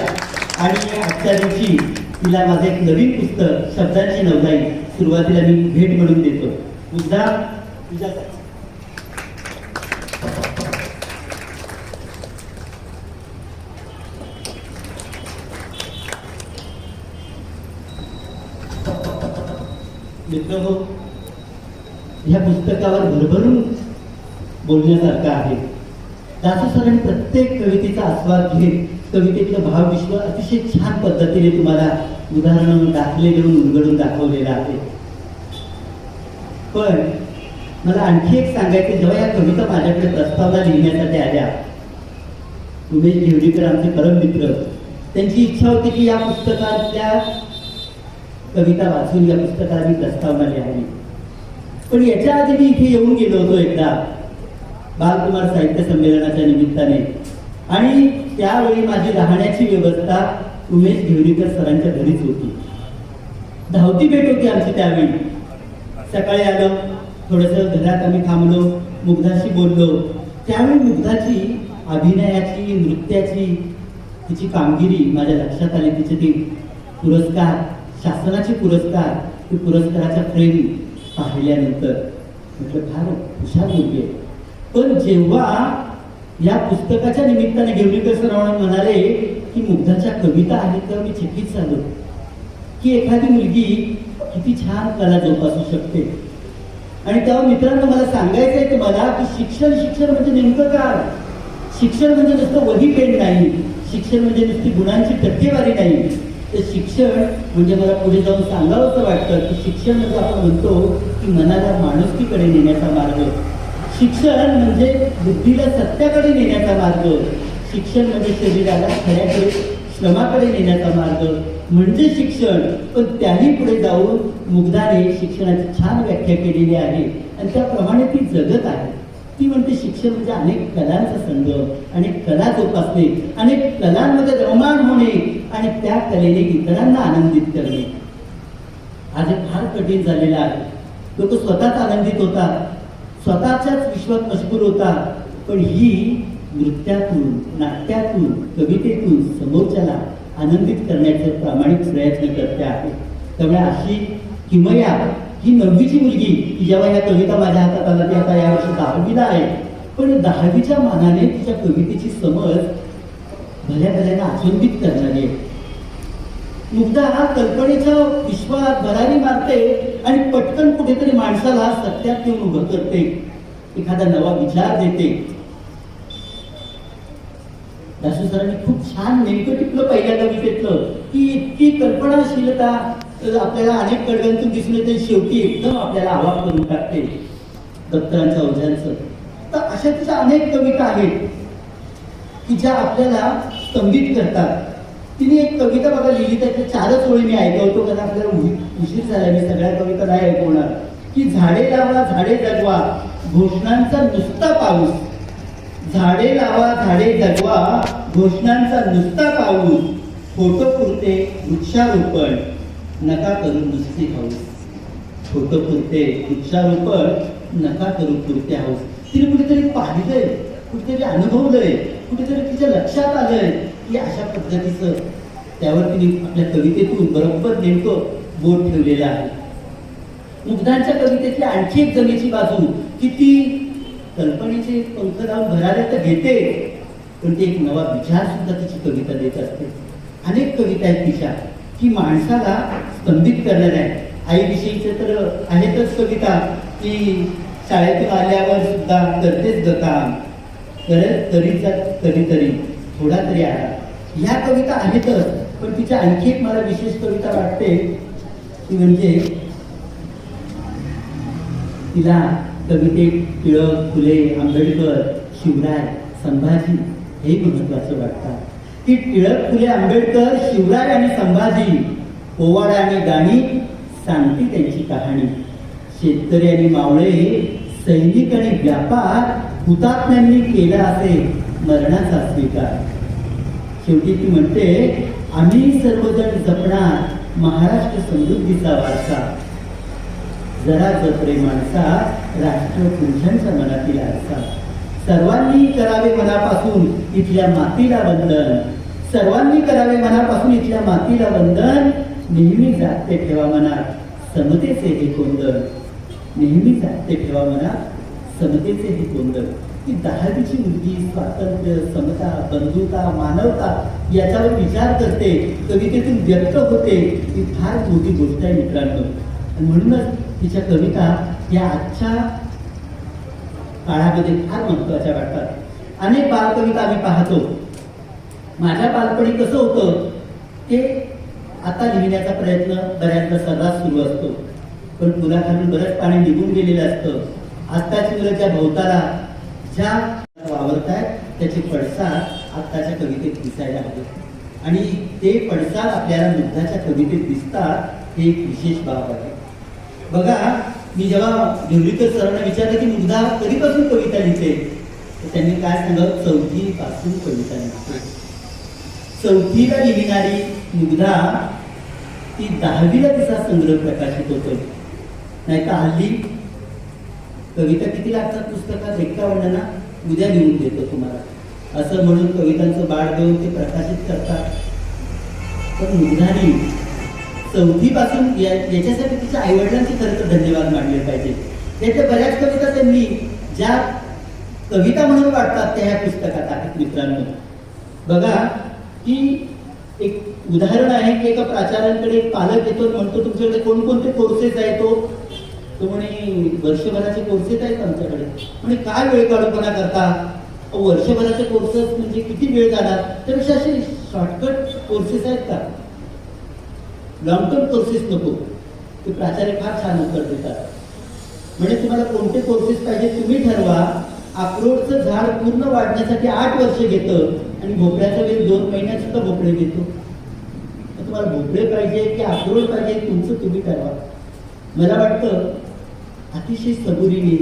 आणि आजच्या दिवशी तिला माझं एक नवीन पुस्तक शब्दांची नवलाई सुरुवातीला मी भेट म्हणून देतो. मुग्धा, तुझ्यासाठी मित्रहो, ह्या पुस्तकावर भरभरून बोलण्यासारखं आहे. दासू सरांनी प्रत्येक कवितेचा आस्वाद घेत कवितेतलं भावविश्व अतिशय छान पद्धतीने तुम्हाला उदाहरण दाखले देऊन उलगडून दाखवलेलं आहे. पण मला आणखी एक सांगायचं, जेव्हा या कविता माझ्याकडे प्रस्तावना लिहिण्यासाठी आल्या, उमेश घेवडीकर आमचे परम मित्र, त्यांची इच्छा होती की या पुस्तकातल्या कविता वाचून या पुस्तकाला मी प्रस्तावना लिहावी. पण याच्या आधी मी इथे येऊन गेलो होतो एकदा बालकुमार साहित्य संमेलनाच्या निमित्ताने. आणि त्यावेळी माझी राहण्याची व्यवस्था उमेश घेवडीकर सरांच्या घरीच होती. धावती भेट होती आमची त्यावेळी. सकाळी आलो, थोडंसं घरात आम्ही थांबलो, मुग्धाशी बोललो. त्यावेळी मुग्धाची अभिनयाची, नृत्याची, तिची कामगिरी माझ्या लक्षात आली. तिचे ते पुरस्कार, शासनाचे पुरस्कार, ते पुरस्काराच्या फ्रेम पाहिल्यानंतर म्हटलं फार हुशार मुलगी आहे. पण जेव्हा या पुस्तकाच्या निमित्ताने घेवडीकर सर म्हणाले की मुग्धाच्या कविता आहेत, तेव्हा मी चकित झालो की एखादी मुलगी किती छान कला जोपासू शकते. आणि तेव्हा मित्रांनो, मला सांगायचं आहे तुम्हाला की शिक्षण म्हणजे नेमकं काय? शिक्षण म्हणजे नुसतं वही पेन नाही. शिक्षण म्हणजे नुसती गुणांची टक्केवारी नाही. तर शिक्षण म्हणजे मला पुढे जाऊन सांगावंसं वाटतं की शिक्षण म्हणजे आपण म्हणतो की मनाला माणुसकीकडे नेण्याचा मार्ग. शिक्षण म्हणजे बुद्धीला सत्याकडे नेण्याचा मार्ग. शिक्षण म्हणजे शरीराला खऱ्याकडे, श्रमाकडे नेण्याचा मार्ग म्हणजे शिक्षण. पण त्याही पुढे जाऊन मुग्धाने शिक्षणाची छान व्याख्या केलेली आहे आणि त्याप्रमाणे ती जगत आहे. ती म्हणते शिक्षण म्हणजे अनेक कलांचा संगम, अनेक कला जोपासणे, अनेक कलांमध्ये रममाण होणे आणि त्या कलेने इतरांना आनंदित करणे. आज हे फार कठीण झालेलं आहे. लोक स्वतःच आनंदित होतात, स्वतःच्याच विश्वात मशगूल होतात. पण ही नृत्यातून, नाट्यातून, कवितेतून समोरच्याला आनंदित करण्याचे प्रामाणिक प्रयत्न करते आहे. त्यामुळे अशी किमया ही 9वीची मुलगी की जेव्हा या कविता माझ्या हातात आला, ती आता यावर्षी 10वीला आहे. पण 10वीच्या मानाने तिच्या कवितेची समज भल्याभल्याला अचंबित करणारी आहे. मुग्धा हा कल्पनेच्या विश्वात भरारी मारते आणि पटकन कुठेतरी माणसाला सत्यात येऊन उभं करते, एखादा नवा विचार देते. दासू सरांनी खूप छान नेमकं टिपलं पहिल्या कवितेतलं की इतकी कल्पनाशीलता, आपल्याला अनेक कडव्यांतून दिसून येते, शेवटी एकदम आपल्याला आवाज करून टाकते दप्तरांच्या ओझ्यांचं. तर अशा तिच्या अनेक कविता आहेत की ज्या आपल्याला स्तंभित करतात. तिने एक कविता बघा लिहिली, त्याच्या 4च ओळी मी ऐकवतो कारण आपल्याला उशीर झाला, मी सगळ्या कविता नाही ऐकवणार. की झाडे लावा झाडे जगवा घोषणांचा नुसता पाऊस, झाडे लावा झाडे जगवा घोषणांचा नुसता पाऊस, फोटो पुरते वृक्षारोपण नका करू नुसती हाऊस. फोटो पुरते वृक्षारोपण नका करू पुरते हाऊस. तिने कुठेतरी पाहिलंय, कुठेतरी अनुभवलंय, कुठेतरी तिच्या लक्षात आलंय की अशा पद्धतीचं त्यावर तिने आपल्या कवितेतून बरोबर नेमकं बोट ठेवलेलं आहे. मुग्धांच्या कवितेतली आणखी एक जमेची बाजू की ती कल्पनेचे पंख लावून भरायला तर घेते, पण ती एक नवा विचार सुद्धा तिची कविता देत असते. अनेक कविता आहेत तिच्या की माणसाला स्तंभित करणाऱ्या आहेत. आईविषयीचे तर आहेतच कविता की शाळेतून आल्यावर सुद्धा करतेच ग काम, करत कधीतरी थोडा तरी आला. ह्या कविता आहेतच, पण तिच्या आणखी एक मला विशेष कविता वाटते ती म्हणजे तिला कवितेत टिळक, फुले, आंबेडकर, शिवराय, संभाजी हे महत्वाचं वाटतं. की टिळक, फुले, आंबेडकर, शिवराय आणि संभाजी, पोवाडा आणि गाणी सांगते त्यांची कहाणी. शेतकरी आणि मावळे, सैनिक आणि व्यापार, हुतात्म्यांनी केला असे मरणाचा स्वीकार. शेवटी ती म्हणते आम्ही सर्वजण जपणार महाराष्ट्र समृद्धीचा वारसा. जरा जपरे माणसा राष्ट्र पुरुषांच्या मनातील आरसा. सर्वांनी करावे मनापासून इथल्या मातीला वंदन, सर्वांनी करावे मनापासून इथल्या मातीला वंदन. नेहमी जागते ठेवा मनात समतेचे हे कोंदण, नेहमी जागते ठेवा मनात समतेचे हे कोंदण. ती 10वीची मुलगी स्वातंत्र्य, समता, बंधुता, मानवता याच्यावर विचार करते, कवितेतून व्यक्त होते. ही फार मोठी गोष्ट आहे मित्रांनो. म्हणूनच तिच्या कविता या आजच्या काळामध्ये फार महत्वाच्या वाटतात. अनेक बालकविता आम्ही पाहतो. माझ्या बालपणी कसं होतं ते आता लिहिण्याचा प्रयत्न बऱ्याचदा सर्रास सुरू असतो, पण पुलाखालून बरंच पाणी निघून गेलेलं असतं. आत्ताची मुलं ज्या भोवताला ज्या वावरतायत त्याचे पडसाद आत्ताच्या कवितेत दिसायला हवे, आणि ते पडसाद आपल्याला मुग्धाच्या कवितेत दिसतात. हे एक विशेष बाब आहे. बघा, मी जेव्हा ढेवलीकर सरांना विचारलं की मुग्धा कधीपासून कविता लिहिते, तर त्यांनी काय सांगत, 4थी पासून कविता लिहिते. 4थीला लिहिणारी मुग्धा ती 10वीला तिचा संग्रह प्रकाशित होतो. नाही का हल्ली कविता किती लागतात पुस्तकात, 51 ना, उद्या लिहून देतो तुम्हाला असं म्हणून कवितांचं बाळ देऊन ते प्रकाशित करतात. पण मुग्धाने 4थी पासून याच्यासाठी तिच्या आईवडिलांचे खरं तर धन्यवाद मानले पाहिजे. त्याच्या बऱ्याच कविता त्यांनी ज्या कविता म्हणून वाटतात त्या ह्या पुस्तकात आहेत मित्रांनो. बघा की एक उदाहरण आहे की एका प्राचार्यांकडे एक पालक येतो, म्हणतो तुमच्याकडे कोणकोणते कोर्सेस आहेत. तो म्हणे वर्षभराचे कोर्सेस आहेत आमच्याकडे. म्हणे काय वेळ काढूपणा करता, वर्षभराचे कोर्सेस म्हणजे किती वेळ जाणार, त्यापेक्षा असे शॉर्टकट कोर्सेस आहेत का, लॉंग टर्म कोर्सेस नको. ते प्राचार्य फार छान उत्तर देतात. म्हणजे तुम्हाला कोणते कोर्सेस पाहिजे तुम्ही ठरवा. अक्रोडचं झाड पूर्ण वाढण्यासाठी 8 वर्ष घेतं आणि भोपळ्याचा वेळ 2 महिन्यात सुद्धा भोपळे घेतो. तुम्हाला भोपळे पाहिजे की अक्रोड पाहिजे तुमचं तुम्ही ठरवा. मला वाटतं अतिशय सबुरीने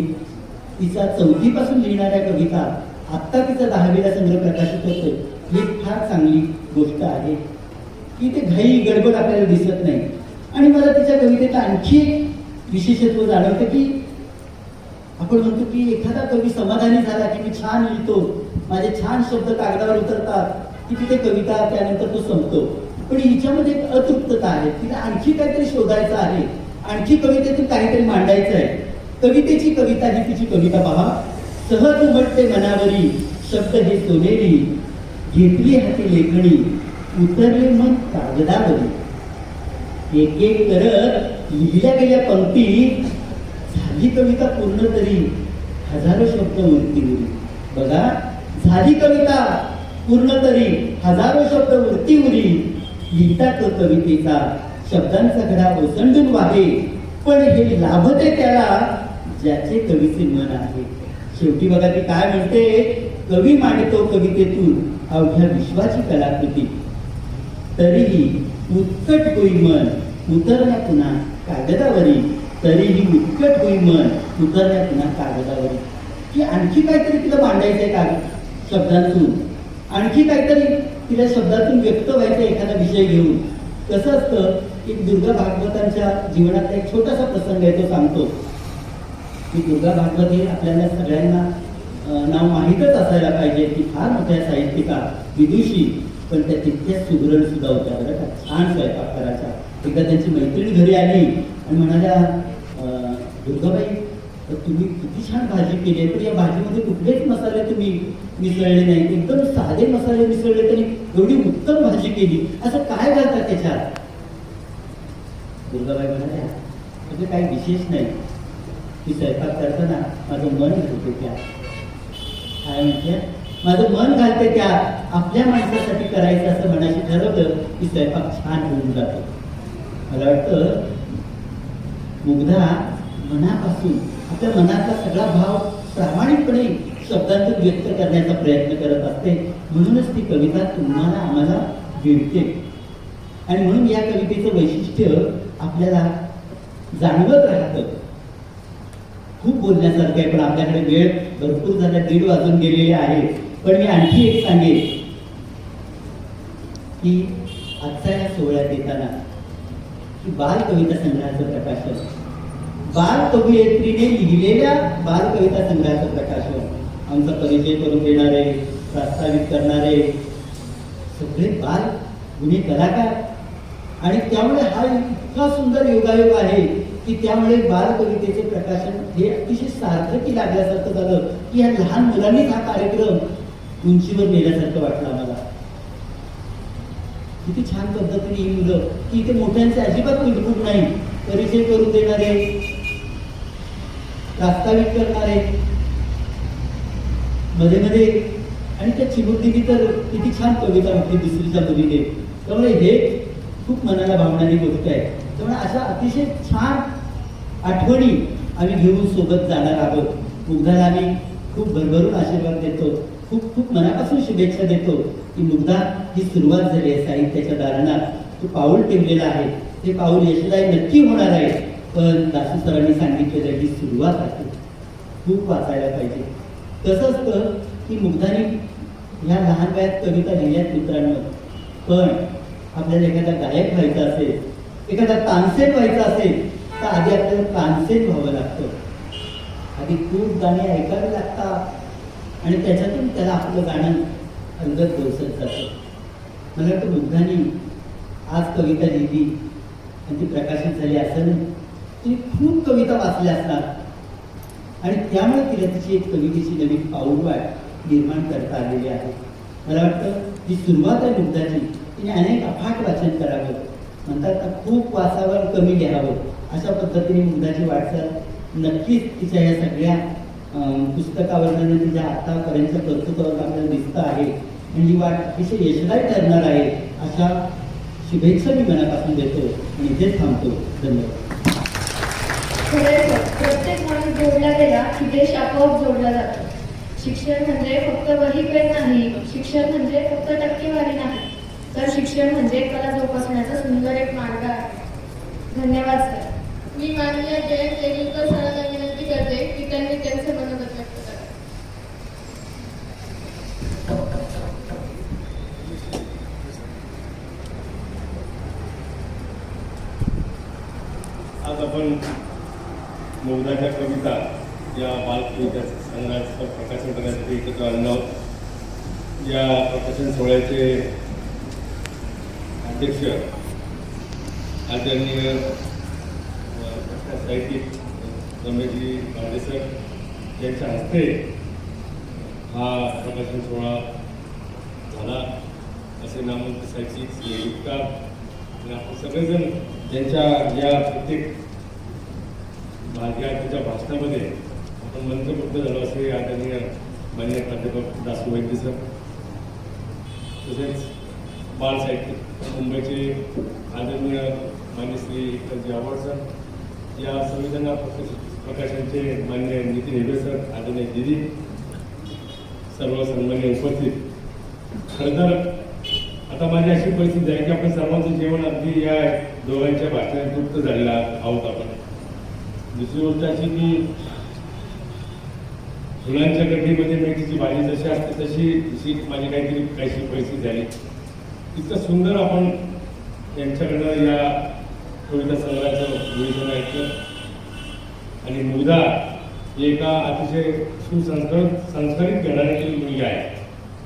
तिचा 4थी पासून लिहिणाऱ्या कविता आत्ता तिचा 10वीला संग्रह प्रकाशित होतोय. ही फार चांगली गोष्ट आहे की ते घाई गडबड आपल्याला दिसत नाही. आणि मला तिच्या कवितेत आणखी एक विशेषत्व जाणवतं की आपण म्हणतो की एखादा कवी समाधानी झाला की मी छान लिहितो, माझे छान शब्द कागदावर उतरतात की तिथे कविता त्यानंतर तो संपतो. पण हिच्यामध्ये एक अतृप्तता आहे, तिला आणखी काहीतरी शोधायचं आहे, आणखी कवितेतून काहीतरी मांडायचं आहे. कवितेची कविता ही तिची कविता पहा. सहज उमटते मनावरी शब्द हे सोनेरी, घेतली हाती लेखणी उतरले मन कागदावरी. एक एक करत लिहिल्या गेल्या पंक्ती झाली कविता पूर्ण तरी हजारो शब्द वरती. बघा, झाली कविता पूर्ण तरी हजारो शब्द वरती उरी. लिहिता तो कवितेचा शब्दांचा घडा ओसंडून वाहे, पण हे लाभते त्याला ज्याचे कवीचे मन आहे. शेवटी बघा ती काय म्हणते, कवी मांडतो कवितेतून अवघ्या विश्वाची कलाकृती, तरीही उत्कट होई मन उतरण्या पुन्हा कागदावरी, तरीही उत्कट होई मन उतरण्या पुन्हा कागदावरी. की आणखी काहीतरी तिला मांडायचंय का शब्दांतून, आणखी काहीतरी तिला शब्दातून व्यक्त व्हायचं एखादा विषय घेऊन. कसं असतं, एक दुर्गा भागवतांच्या जीवनातला एक छोटासा प्रसंग आहे, तो सांगतो. की दुर्गा भागवत हे आपल्याला सगळ्यांना नाव माहीतच असायला पाहिजे की फार मोठ्या साहित्यिका, विदुषी, पण त्या तितक्याच सुगरण सुद्धा होत्या बरं का, छान स्वयंपाक करायच्या. एकदा त्यांची मैत्रीण घरी आली आणि म्हणाल्या, दुर्गाबाई तुम्ही किती छान भाजी केली आहे, पण या भाजीमध्ये कुठलेच मसाले तुम्ही मिसळले नाहीत, एकदम साधे मसाले मिसळले तरी एवढी उत्तम भाजी केली, असं काय घालतात त्याच्यात? दुर्गाबाई म्हणाल्या, म्हणजे काही विशेष नाही, की स्वयंपाक करताना माझं मन घालते त्या. काय म्हणते? माझं मन घालते त्या. आपल्या माणसासाठी करायचं असं मनाशी ठरवलं की स्वयंपाक छान होऊन जातो. मला वाटतं मुग्धा मनापासून आपल्या मनातला सगळा भाव प्रामाणिकपणे शब्दांतून व्यक्त करण्याचा प्रयत्न करत असते. म्हणूनच ती कविता तुम्हाला आम्हाला भिडते. आणि म्हणून या कवितेचं वैशिष्ट्य आपल्याला जाणवत राहतं. खूप बोलण्यासारखं आहे, पण आपल्याकडे वेळ भरपूर झाला, 1:30 वाजून गेलेले आहे. पण मी आणखी एक सांगेन की आजच्या या सोहळ्यात येताना की बाल कविता संग्रहाचं प्रकाशन, बाल कवयित्रीने लिहिलेल्या बाल कविता संग्रहाचं प्रकाशन, आमचा परिचय करून देणारे, प्रस्तावित करणारे सगळे बाल गुणी कलाकार. आणि त्यामुळे हा इतका सुंदर योगायोग आहे की त्यामुळे बाल कवितेचे प्रकाशन हे अतिशय सार्थकी लागल्यासारखं झालं की या लहान मुलांनीच हा कार्यक्रम उंचीवर नेल्यासारखं वाटलं आम्हाला. किती छान पद्धतीने ही मुलं की इथे मोठ्यांचे अजिबात कुलकूट नाही, परिचय करून देणारे, प्रास्ताविक करणारे मध्ये मध्ये. आणि त्या चिमुरदीनी तर किती छान कविता म्हटली दुसरीच्या मुलीने. त्यामुळे हे खूप मनाला भावणारी गोष्ट आहे. त्यामुळे अशा अतिशय छान आठवणी आम्ही घेऊन सोबत जाणार आहोत. मुग्धाला आम्ही खूप भरभरून आशीर्वाद देतो, खूप खूप मनापासून शुभेच्छा देतो की मुग्धा ही सुरुवात झाली आहे साहित्याच्या दालनात. तू पाऊल ठेवलेलं आहे, ते पाऊल यशदायी नक्की होणार आहे. पण दासू सरांनी सांगितलेलं ही सुरुवात आहे, खूप वाचायला पाहिजे. कसं असतं की मुग्धाने ह्या लहान वयात कविता लिहिल्यात मित्रांनो, पण आपल्याला एखादा गायक व्हायचा असेल, एखादा तानसेन व्हायचा असेल तर आधी आपल्याला तानसेन व्हावं लागतं. आधी खूप गाणी ऐकावी लागतात आणि त्याच्यातून त्याला आपलं गाणं अंगत पोचत जातं. मला वाटतं मुग्धाने आज कविता लिहिली आणि ती प्रकाशित झाली असं नाही, ती खूप कविता वाचल्या असणार आणि त्यामुळे तिला तिची एक कवितेची नवीन पाऊलवाट निर्माण करता आलेली आहे. मला वाटतं ही सुरुवात आहे मुग्धाची. तिने अनेक अफाट वाचन करावं, म्हणतात ना खूप वाचावं कमी लिहावं, अशा पद्धतीने मुग्धाची वाटचाल नक्कीच तिच्या या सगळ्या पुस्तकावरनं तिच्या आतापर्यंतच्या कर्तृत्वावर आपल्याला दिसतं आहे. आणि ही वाट अतिशय यशदायी ठरणार आहे अशा शुभेच्छा मी मनापासून देतो आणि इथेच थांबतो. धन्यवाद. खरंच प्रत्येक माणूस जोडला गेला की देश आपोआप जोडला जातो. शिक्षण म्हणजे फक्त वही पेन नाही, शिक्षण म्हणजे फक्त टक्केवारी नाही, तर शिक्षण म्हणजे कला जोपासण्याचा सुंदर एक मार्ग आहे. धन्यवाद सर. मी माननीय जयंत येगलकर सरांना विनंती करते की त्यांनी त्यांचे मनोगत व्यक्त करावे. आज आपण मुग्धाच्या कविता या बालकविता संग्रहाचं प्रकाशन करण्यासाठी एकत्र आलेलो आहोत. या प्रकाशन सोहळ्याचे अध्यक्ष आदरणीय साहित्यिक रमेशजी गावडेसर यांच्या हस्ते हा प्रकाशन सोहळा झाला. असे नामवंत साहित्यिक लेखककार आणि आपण सगळेजण ज्यांच्या या प्रत्येक भाग्याच्या भाषणामध्ये आपण मंत्रमुग्ध झालो असे आदरणीय मान्य प्राध्यापक दासू वैद्य सर, तसेच बाल साहित्यिक मुंबईचे आदरणीय मान्य श्री एकनाथजी आव्हाड सर, या संविधान प्रकाशनचे मान्य नितीन हेगडे सर, आदरणीय दिदी, सर्व सन्मान्य उपस्थित. खरं तर आता माझी अशी परिस्थिती आहे की आपण सर्वांचं जेवण अगदी या दोघांच्या भाषणात तृप्त झालेला आहोत आपण. दुसरी गोष्ट अशी की फुलांच्या गड्डीमध्ये मेथीची भाजी जशी असते तशी माझी काहीशी परिस्थिती झाली. इतकं सुंदर आपण त्यांच्याकडनं या कविता संग्रहाचं निवेदन ऐकलं. आणि मुग्धा ही एका अतिशय संस्कारित घराण्यातील मुलगी आहे.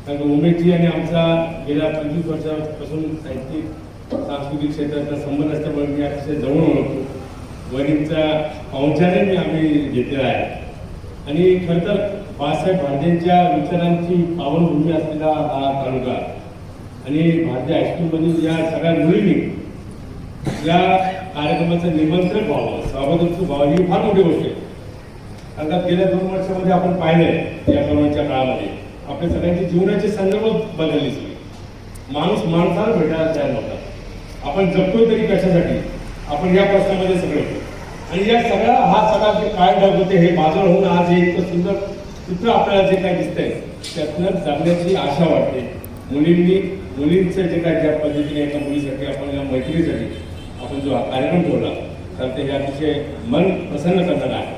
कारण उमेशजी आणि आमचा गेल्या 25 वर्षापासून साहित्यिक सांस्कृतिक क्षेत्राचा संबंध असल्यामुळे मी अतिशय जवळ ओळखतो. वडीलचा पाहुणचारही आम्ही घेतलेला आहे. आणि खरं तर बाळासाहेब भारदेंच्या विचारांची पावनभूमी असलेला हा तालुका आणि भारतीय हायस्कूलमधील या सगळ्या मुलींनी या कार्यक्रमाचं निमंत्रण व्हावं, स्वागतोत्सव व्हावं ही फार मोठी गोष्ट आहे. कारण का गेल्या 2 वर्षामध्ये आपण पाहिलंय या कोरोनाच्या काळामध्ये आपल्या सगळ्यांची जीवनाचे संदर्भ बदलले सगळे. माणूस माणसाला भेटायला तयार नव्हता. आपण जगतोय तरी कशासाठी, आपण या प्रश्नामध्ये सगळे होतो. आणि या सगळा जे काय ढग होते हे बाजूला होऊन आज हे इतकं सुंदर चित्र आपल्याला जे काय दिसतंय त्यातनं जगण्याची आशा वाटते. मुलींचं जे काय ज्या पद्धतीने एका मुलीसाठी आपण या मैत्रीसाठी आपण जो हा कार्यक्रम ठेवला तर ते हे अतिशय मन प्रसन्न करणारं आहे.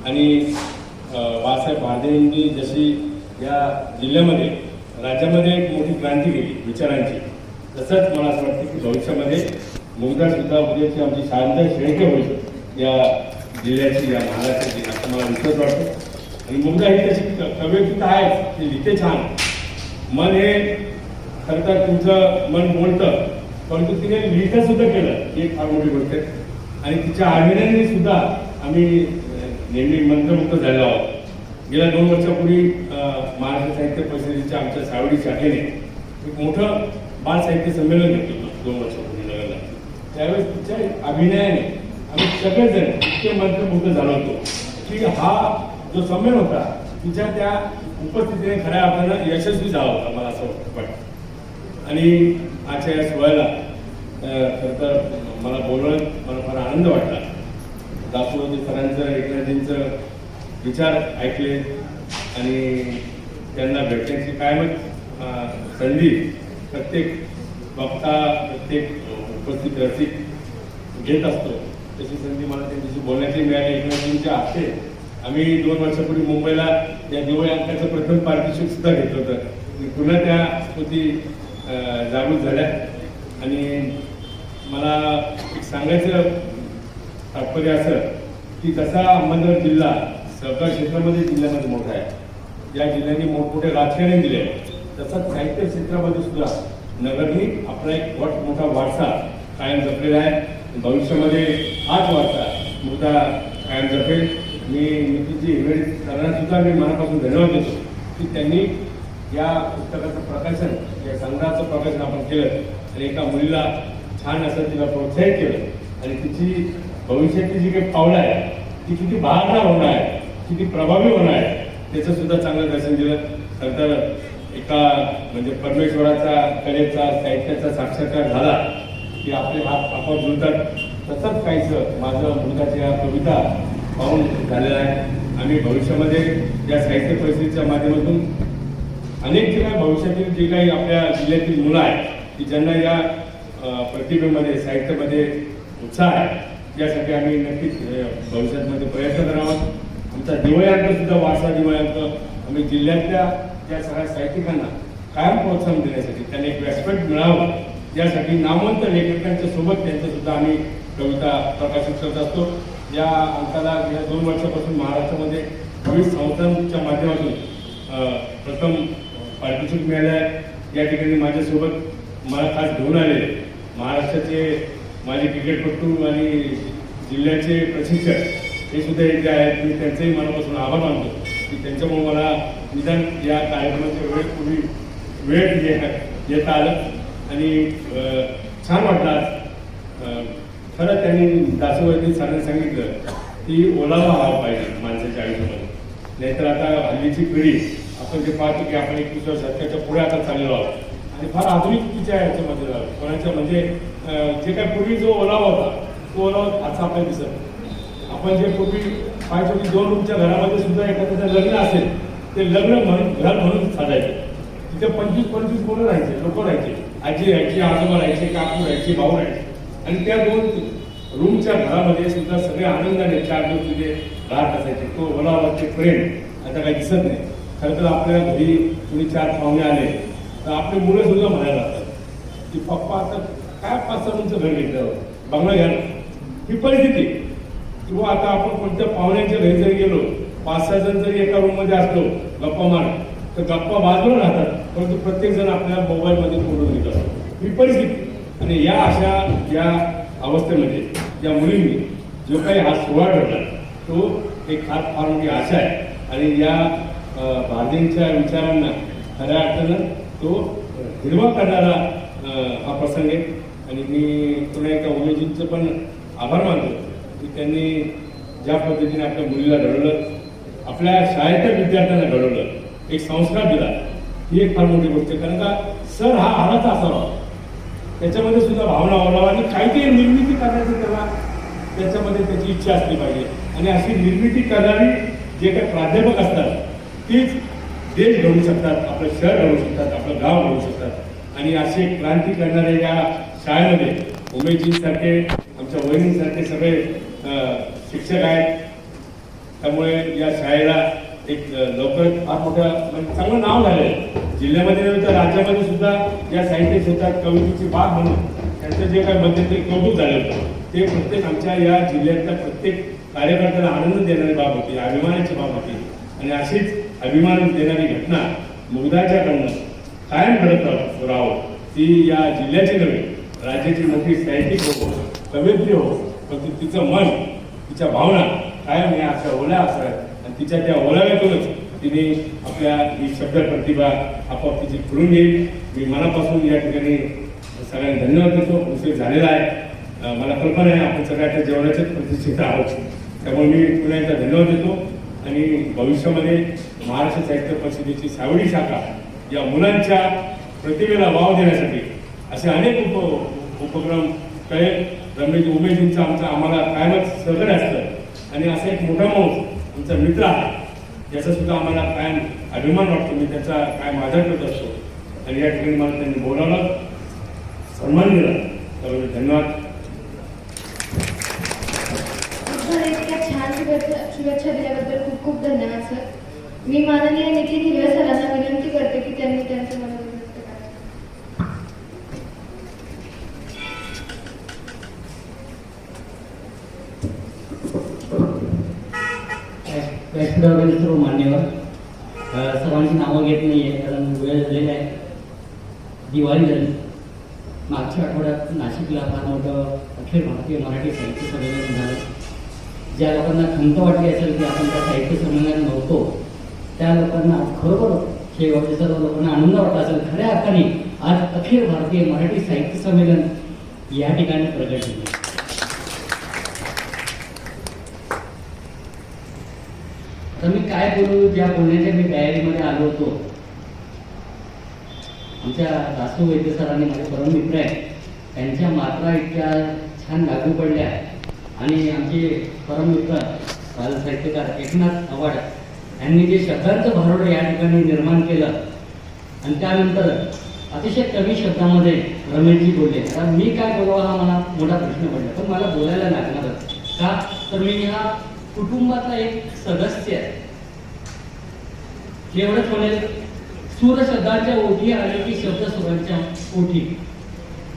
आणि बाळासाहेब भारदेंनी जशी या जिल्ह्यामध्ये राज्यामध्ये एक मोठी क्रांती केली विचारांची, तसंच मला असं वाटतं की भविष्यामध्ये मुग्धा सुद्धा उद्याची आमची शांत शेळके होईल या जिल्ह्याची, या महाराष्ट्राची, असं मला विश्वास वाटतो. आणि मुग्धा ही तशी कवयित्री आहे, ती लिहिते छान. मन हे खरं तर तुमचं मन बोलतं, परंतु तिने लिहितं सुद्धा केलं ही एक फार मोठी गोष्ट आहे. आणि तिच्या अभिनयाने सुद्धा आम्ही नेहमी मंत्रमुक्त झालेलो आहोत. गेल्या 2 वर्षापूर्वी महाराष्ट्र साहित्य परिषदेच्या आमच्या सावडी शाखेने एक मोठं बाल साहित्य संमेलन घेतलं 2 वर्षापूर्वी नगरला. त्यावेळेस तिच्या अभिनयाने आम्ही सगळेजण इतके मंत्रमुग्ध झालो होतो की हा जो संमेलन होता तिच्या त्या उपस्थितीने खऱ्या अर्थानं यशस्वी झाला होता, मला असं वाटतं. आणि आजच्या या सोहळ्याला खरं तर मला बोलवण्यात मला फार आनंद वाटला. दासोजी सरांचं, एकनाथजींचं विचार ऐकले आणि त्यांना भेटण्याची कायमच संधी प्रत्येक वक्ता, प्रत्येक उपस्थित रसिक घेत असतो. तशी संधी मला त्यांच्याशी बोलण्याची मिळाली. एकनाथजींच्या हस्ते आम्ही 2 वर्षापूर्वी मुंबईला या दिवाळी अंकाचं प्रथम पारितोषिक सुद्धा घेतलं होतं. पुन्हा त्या स्मृती जागृत झाल्या. आणि मला एक सांगायचं तात्पर्य असं की जसा अहमदनगर जिल्हा सहकार क्षेत्रामध्ये जिल्ह्यामध्ये मोठा आहे, या जिल्ह्याने मोठमोठे राजकारणी दिले आहे, तसंच साहित्य क्षेत्रामध्ये सुद्धा नगरनी आपला एक मोठा वारसा कायम जपलेला आहे. भविष्यामध्ये हाच वारसा मुद्दा कायम जपेल. मी नितीनजी हेगडे सरांना सुद्धा मी मनापासून धन्यवाद देतो की त्यांनी या पुस्तकाचं प्रकाशन, या संग्रहाचं प्रकाशन आपण केलं आणि एका मुलीला छान असं तिला प्रोत्साहित केलं. आणि तिची भविष्याची जी काही पावलं आहे ती किती बहारदार होणार आहे, किती प्रभावी होणार आहे त्याचं सुद्धा चांगलं दर्शन दिलं. खरं तर एका म्हणजे परमेश्वराचा, कलेचा, साहित्याचा साक्षात्कार झाला की आपले हात आपोआप जुळतात. तसंच काहीचं माझं मुलगाच्या या कविता पाहून झालेलं आहे. आम्ही भविष्यामध्ये या साहित्य परिषदेच्या माध्यमातून अनेक जे काही भविष्यातील जे काही आपल्या जिल्ह्यातील मुलं आहेत की ज्यांना या प्रतिभेमध्ये, साहित्यामध्ये उत्साह आहे, यासाठी आम्ही नक्कीच भविष्यामध्ये प्रयत्न करावा. आमचा दिवाळी अंक सुद्धा वारसा दिवाळी अंक आम्ही जिल्ह्यातल्या त्या सगळ्या साहित्यिकांना कायम प्रोत्साहन देण्यासाठी, त्यांना एक व्यासपीठ मिळावं यासाठी नामवंत लेखकांच्या सोबत त्यांचं सुद्धा आम्ही कविता प्रकाशित करत असतो. या अंकाला गेल्या 2 वर्षापासून महाराष्ट्रामध्ये विविध संस्थांच्या माध्यमातून प्रथम पारितोषिक मिळाले आहे. या ठिकाणी माझ्यासोबत मला खास घेऊन आले महाराष्ट्राचे माजी क्रिकेटपटू आणि जिल्ह्याचे प्रशिक्षक हे सुद्धा इथे आहेत. मी त्यांचेही मनापासून आभार मानतो की त्यांच्यामुळे मला निदान या कार्यक्रमाच्या वेळेपूर्वी वेळ येता आलं आणि छान वाटलं. खरं त्यांनी दासोबाईंनी सरांनी सांगितलं की ओलावा हवा पाहिजे माणसाच्या आयुष्यामध्ये, नाहीतर आता हल्लीची पिढी आपण जे पाहतो की आपण 21व्या शतकाच्या पुढे आता चाललेलो आहोत आणि फार आधुनिकतेच्या याच्यामध्ये कोणाच्या म्हणजे जे काय पूर्वी जो ओलावा होता तो ओलावा आता आपल्याला दिसत नाही. आपण जे पूर्वी पाहायचो की 2 रूमच्या घरामध्ये सुद्धा एखाद्याचं लग्न असेल ते लग्न म्हणून घर म्हणून साजायचे. तिथे 25-25 मुलं राहायचे, लोक राहायचे, आजी राहायची, आजोबा राहायचे, काकू राहायचे, भाऊ राहायचे. आणि त्या 2 रूमच्या घरामध्ये सुद्धा सगळे आनंदाने 4 दिवस तिथे राहत असायचे. तो ओलावा, ते प्रेम आता काही दिसत नाही. खरं तर आपल्या घरी कुणी 4 पाहुणे आले तर आपले मुलं सुद्धा म्हणायला लागतात की पप्पा आता काय 5-6 रूमचं घर घेतलं, बंगला घ्या. ही परिस्थिती. किंवा आता आपण कोणत्या पाहुण्यांच्या घरी जरी गेलो, 5-6 जण जरी एका रूममध्ये असलो गप्पा मारत तर गप्पा बाजूला राहतात, परंतु प्रत्येक जण आपल्या मोबाईलमध्ये फोटो घेत असतो. ही परिस्थिती. आणि या अशा या अवस्थेमध्ये या मुलींनी जो काही हा सोहळा ठरला तो एक फार मोठी आशा आहे. आणि या भारतीयांच्या विचारांना खऱ्या अर्थानं तो हिरवा करणारा हा प्रसंग आहे. आणि मी पुन्हा एकदा उमेदजींचं पण आभार मानतो की त्यांनी ज्या पद्धतीने आपल्या मुलीला घडवलं, आपल्या शाळेतल्या विद्यार्थ्यांना घडवलं, एक संस्कार दिला, ही एक फार मोठी गोष्ट आहे. कारण का सर हा आलाचा असावा, त्याच्यामध्ये सुद्धा भावना ओलावा आणि काहीतरी निर्मिती करण्याची त्याच्यामध्ये त्याची इच्छा असली पाहिजे. आणि अशी निर्मिती करणारी जे काही प्राध्यापक असतात तीच देश घडवू शकतात, आपलं शहर घडवू शकतात, आपलं गाव घडवू शकतात. आणि असे क्रांती करणारे या शाळेमध्ये उमेदजींसारखे, आमच्या वहिनींसारखे सगळे शिक्षक आहेत. त्यामुळे या शाळेला एक लवकरच फार मोठं म्हणजे चांगलं नाव झालं आहे. जिल्ह्यामध्ये नव्हे तर राज्यामध्ये सुद्धा या साहित्यिक होतात कवितेची बाग म्हणून त्यांचं जे काही मध्यंतरी कौतुक झालं होतं ते प्रत्येक आमच्या या जिल्ह्यातल्या प्रत्येक कार्यकर्त्याला आनंद देणारी बाब होती, अभिमानाची बाब होती. आणि अशीच अभिमान देणारी घटना मुग्धाच्याकडनं कायम घडत राहावं, ती या जिल्ह्याची नव्हे राज्याची मोठी साहित्यिक हो, कवयित्री हो, पण तिचं मन, तिच्या भावना कायम या अशा ओल्या असाव्यात. आणि तिच्या त्या ओलाव्यातूनच तिने आपल्या ही शब्द प्रतिभा आपोआप तिची खुलून येईल. मी मनापासून या ठिकाणी सगळ्यांना धन्यवाद देतो. उशीर झालेला आहे, मला कल्पना आहे आपण सगळ्या जेवणाच्याच प्रतिष्ठित आहोत, त्यामुळे मी पुन्हा एकदा धन्यवाद देतो. आणि भविष्यामध्ये महाराष्ट्र साहित्य परिषदेची सावडी शाखा या मुलांच्या प्रतिभेला वाव देण्यासाठी असे अनेक उपक्रम कळेल. रमेश उमेदजींचा आम्हाला कायमच सहकार्य असतं. आणि असा एक मोठा माणूस आमचा मित्र आहे याचा सुद्धा आम्हाला कायम अभिमान वाटतो. मी त्याचा कायम आदर करत असतो. आणि या ठिकाणी मला त्यांनी बोलावलं, सन्मान दिला, त्याबद्दल धन्यवाद. इतक्या छान शुभेच्छा दिल्याबद्दल खूप खूप धन्यवाद सर. मी माननीय नितीन हिरवे सरांना विनंती करते की त्यांनी त्यांचं मनोगत व्यक्त करावं. व्यासपीठावरील सर्व मान्यवर, सर्वांची नावं घेत नाहीये कारण वेळ झालेला आहे. दिवाळी झाली. मागच्या आठवड्यात नाशिकला फार मोठं अखिल भारतीय मराठी साहित्य संमेलन झालं. ज्या लोकांना खंत वाटली असेल की आपण त्या साहित्य संमेलनात नव्हतो त्या लोकांना आज खरोखर शेवटच्या सर्व लोकांना आनंद वाटला असेल. खऱ्या अर्थाने आज अखिल भारतीय मराठी साहित्य संमेलन या ठिकाणी प्रगट झाले. तर मी काय बोलू, ज्या बोलण्याच्या मी तयारीमध्ये आलो होतो, आमच्या दासू वैद्य सरांनी माझे परम मित्र आहे त्यांच्या मात्रा इतक्या छान लागू पडल्या. आणि आमचे परम मित्र बालसाहित्यकार एकनाथ आव्हाड यांनी जे शब्दांचं भरोडं या ठिकाणी निर्माण केलं आणि त्यानंतर अतिशय कमी शब्दामध्ये रमेशजी बोलले. कारण मी काय बोलावं हा मला मोठा प्रश्न पडला, पण मला बोलायला लागणारच. का तर मी ह्या कुटुंबातला एक सदस्य आहे. एवढंच म्हणेल, सूर शब्दांच्या ओठी आले की शब्द सुरांच्या ओठी,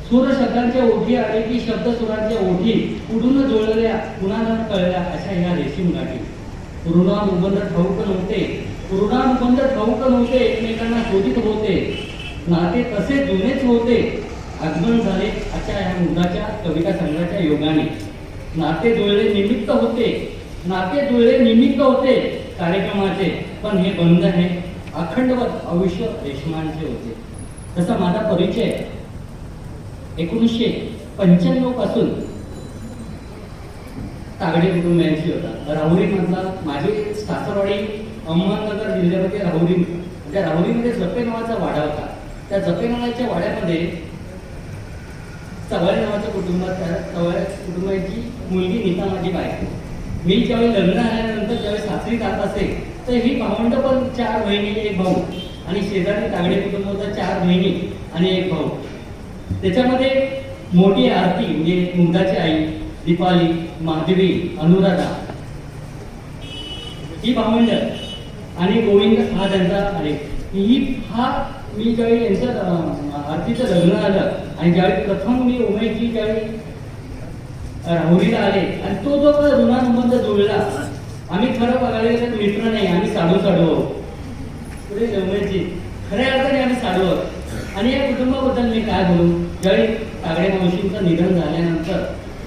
सूर शब्दांच्या ओठी आले की शब्द सुरांच्या ओठी, कुठून जुळलेल्या पुन्हा न कळल्या अशा ह्या रेशीम गाठी. पूर्णानुबंध ठाऊक नव्हते, पूर्णानुबंध ठाऊक नव्हते, एकमेकांना शोधित होते, नाते तसे जुनेच होते. आगमन झाले अशा ह्या मुलाच्या कविता संग्रहाच्या योगाने. नाते जुळले निमित्त होते, नाते जुळले निमित्त होते कार्यक्रमाचे, पण हे बंध हे अखंडवत आयुष्य रेशमांचे होते. तसा माझा परिचय 1995 पासून तागडे कुटुंबियांशी होता. राहुरीमधला माझी सासरवाडी अहमदनगर जिल्ह्यामध्ये राहुरी, त्या राहुरीमध्ये जपे नावाचा वाडा होता. त्या जपे नावाच्या वाड्यामध्ये चव्हाण नावाच्या कुटुंबात त्या चव्हाण कुटुंबाची मुलगी नीता माझी बायको. मी ज्यावेळी लग्न आल्यानंतर ज्यावेळी सासरी जात असे तर ही भावंड पण 4 बहिणी 1 भाऊ आणि शेजारी तागडे कुटुंब होतं 4 बहिणी आणि 1 भाऊ. त्याच्यामध्ये मोठी आरती म्हणजे मुग्धाची आई, दीपाली, माधवी, अनुराधा ही भावंड आणि गोविंद हा त्यांचा आहे. मी ज्यावेळी यांचं आरतीचं लग्न आलं आणि ज्यावेळी प्रथम मी उमेशजी ज्यावेळी राहुरीला आले आणि तो जो ऋणानुबंध जुळला. आम्ही खरं बघायला गेलं मित्र नाही, आम्ही साडू पुढे उमेशजी खऱ्या अर्थाने आम्ही साडू आहोत. आणि या कुटुंबाबद्दल मी काय बोलू, ज्यावेळी तागडे मावशींचं निधन झाल्यानंतर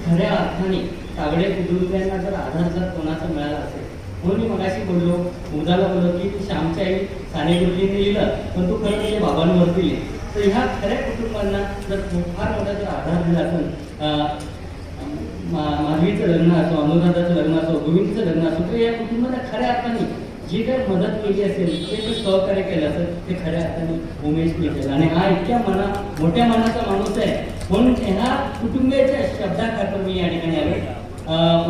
खऱ्या अर्थाने तागडे कुटुंबियांना जर आधार जर कोणाचा मिळाला असेल म्हणून मी मगाशी बोललो, मुद्दाला बोललो की तू श्यामच्या आई साने गुरुजींनी लिहिलं पण तू खरं तुझ्या बाबांवरती लिहि. तर ह्या खऱ्या कुटुंबांना जर फार मोठा जर आधार दिला असेल, माधवीचं लग्न असो, अनुराधाचं लग्न असो, गोविंदचं लग्न असो, तर या कुटुंबाला खऱ्या अर्थाने जी काही मदत केली असेल ते सहकार्य केलं असेल ते खऱ्या अर्थाने उमेशने केलं. आणि हा इतक्या मोठ्या मनाचा माणूस आहे म्हणून ह्या कुटुंबियाच्या शब्दाखातर मी या ठिकाणी आलो.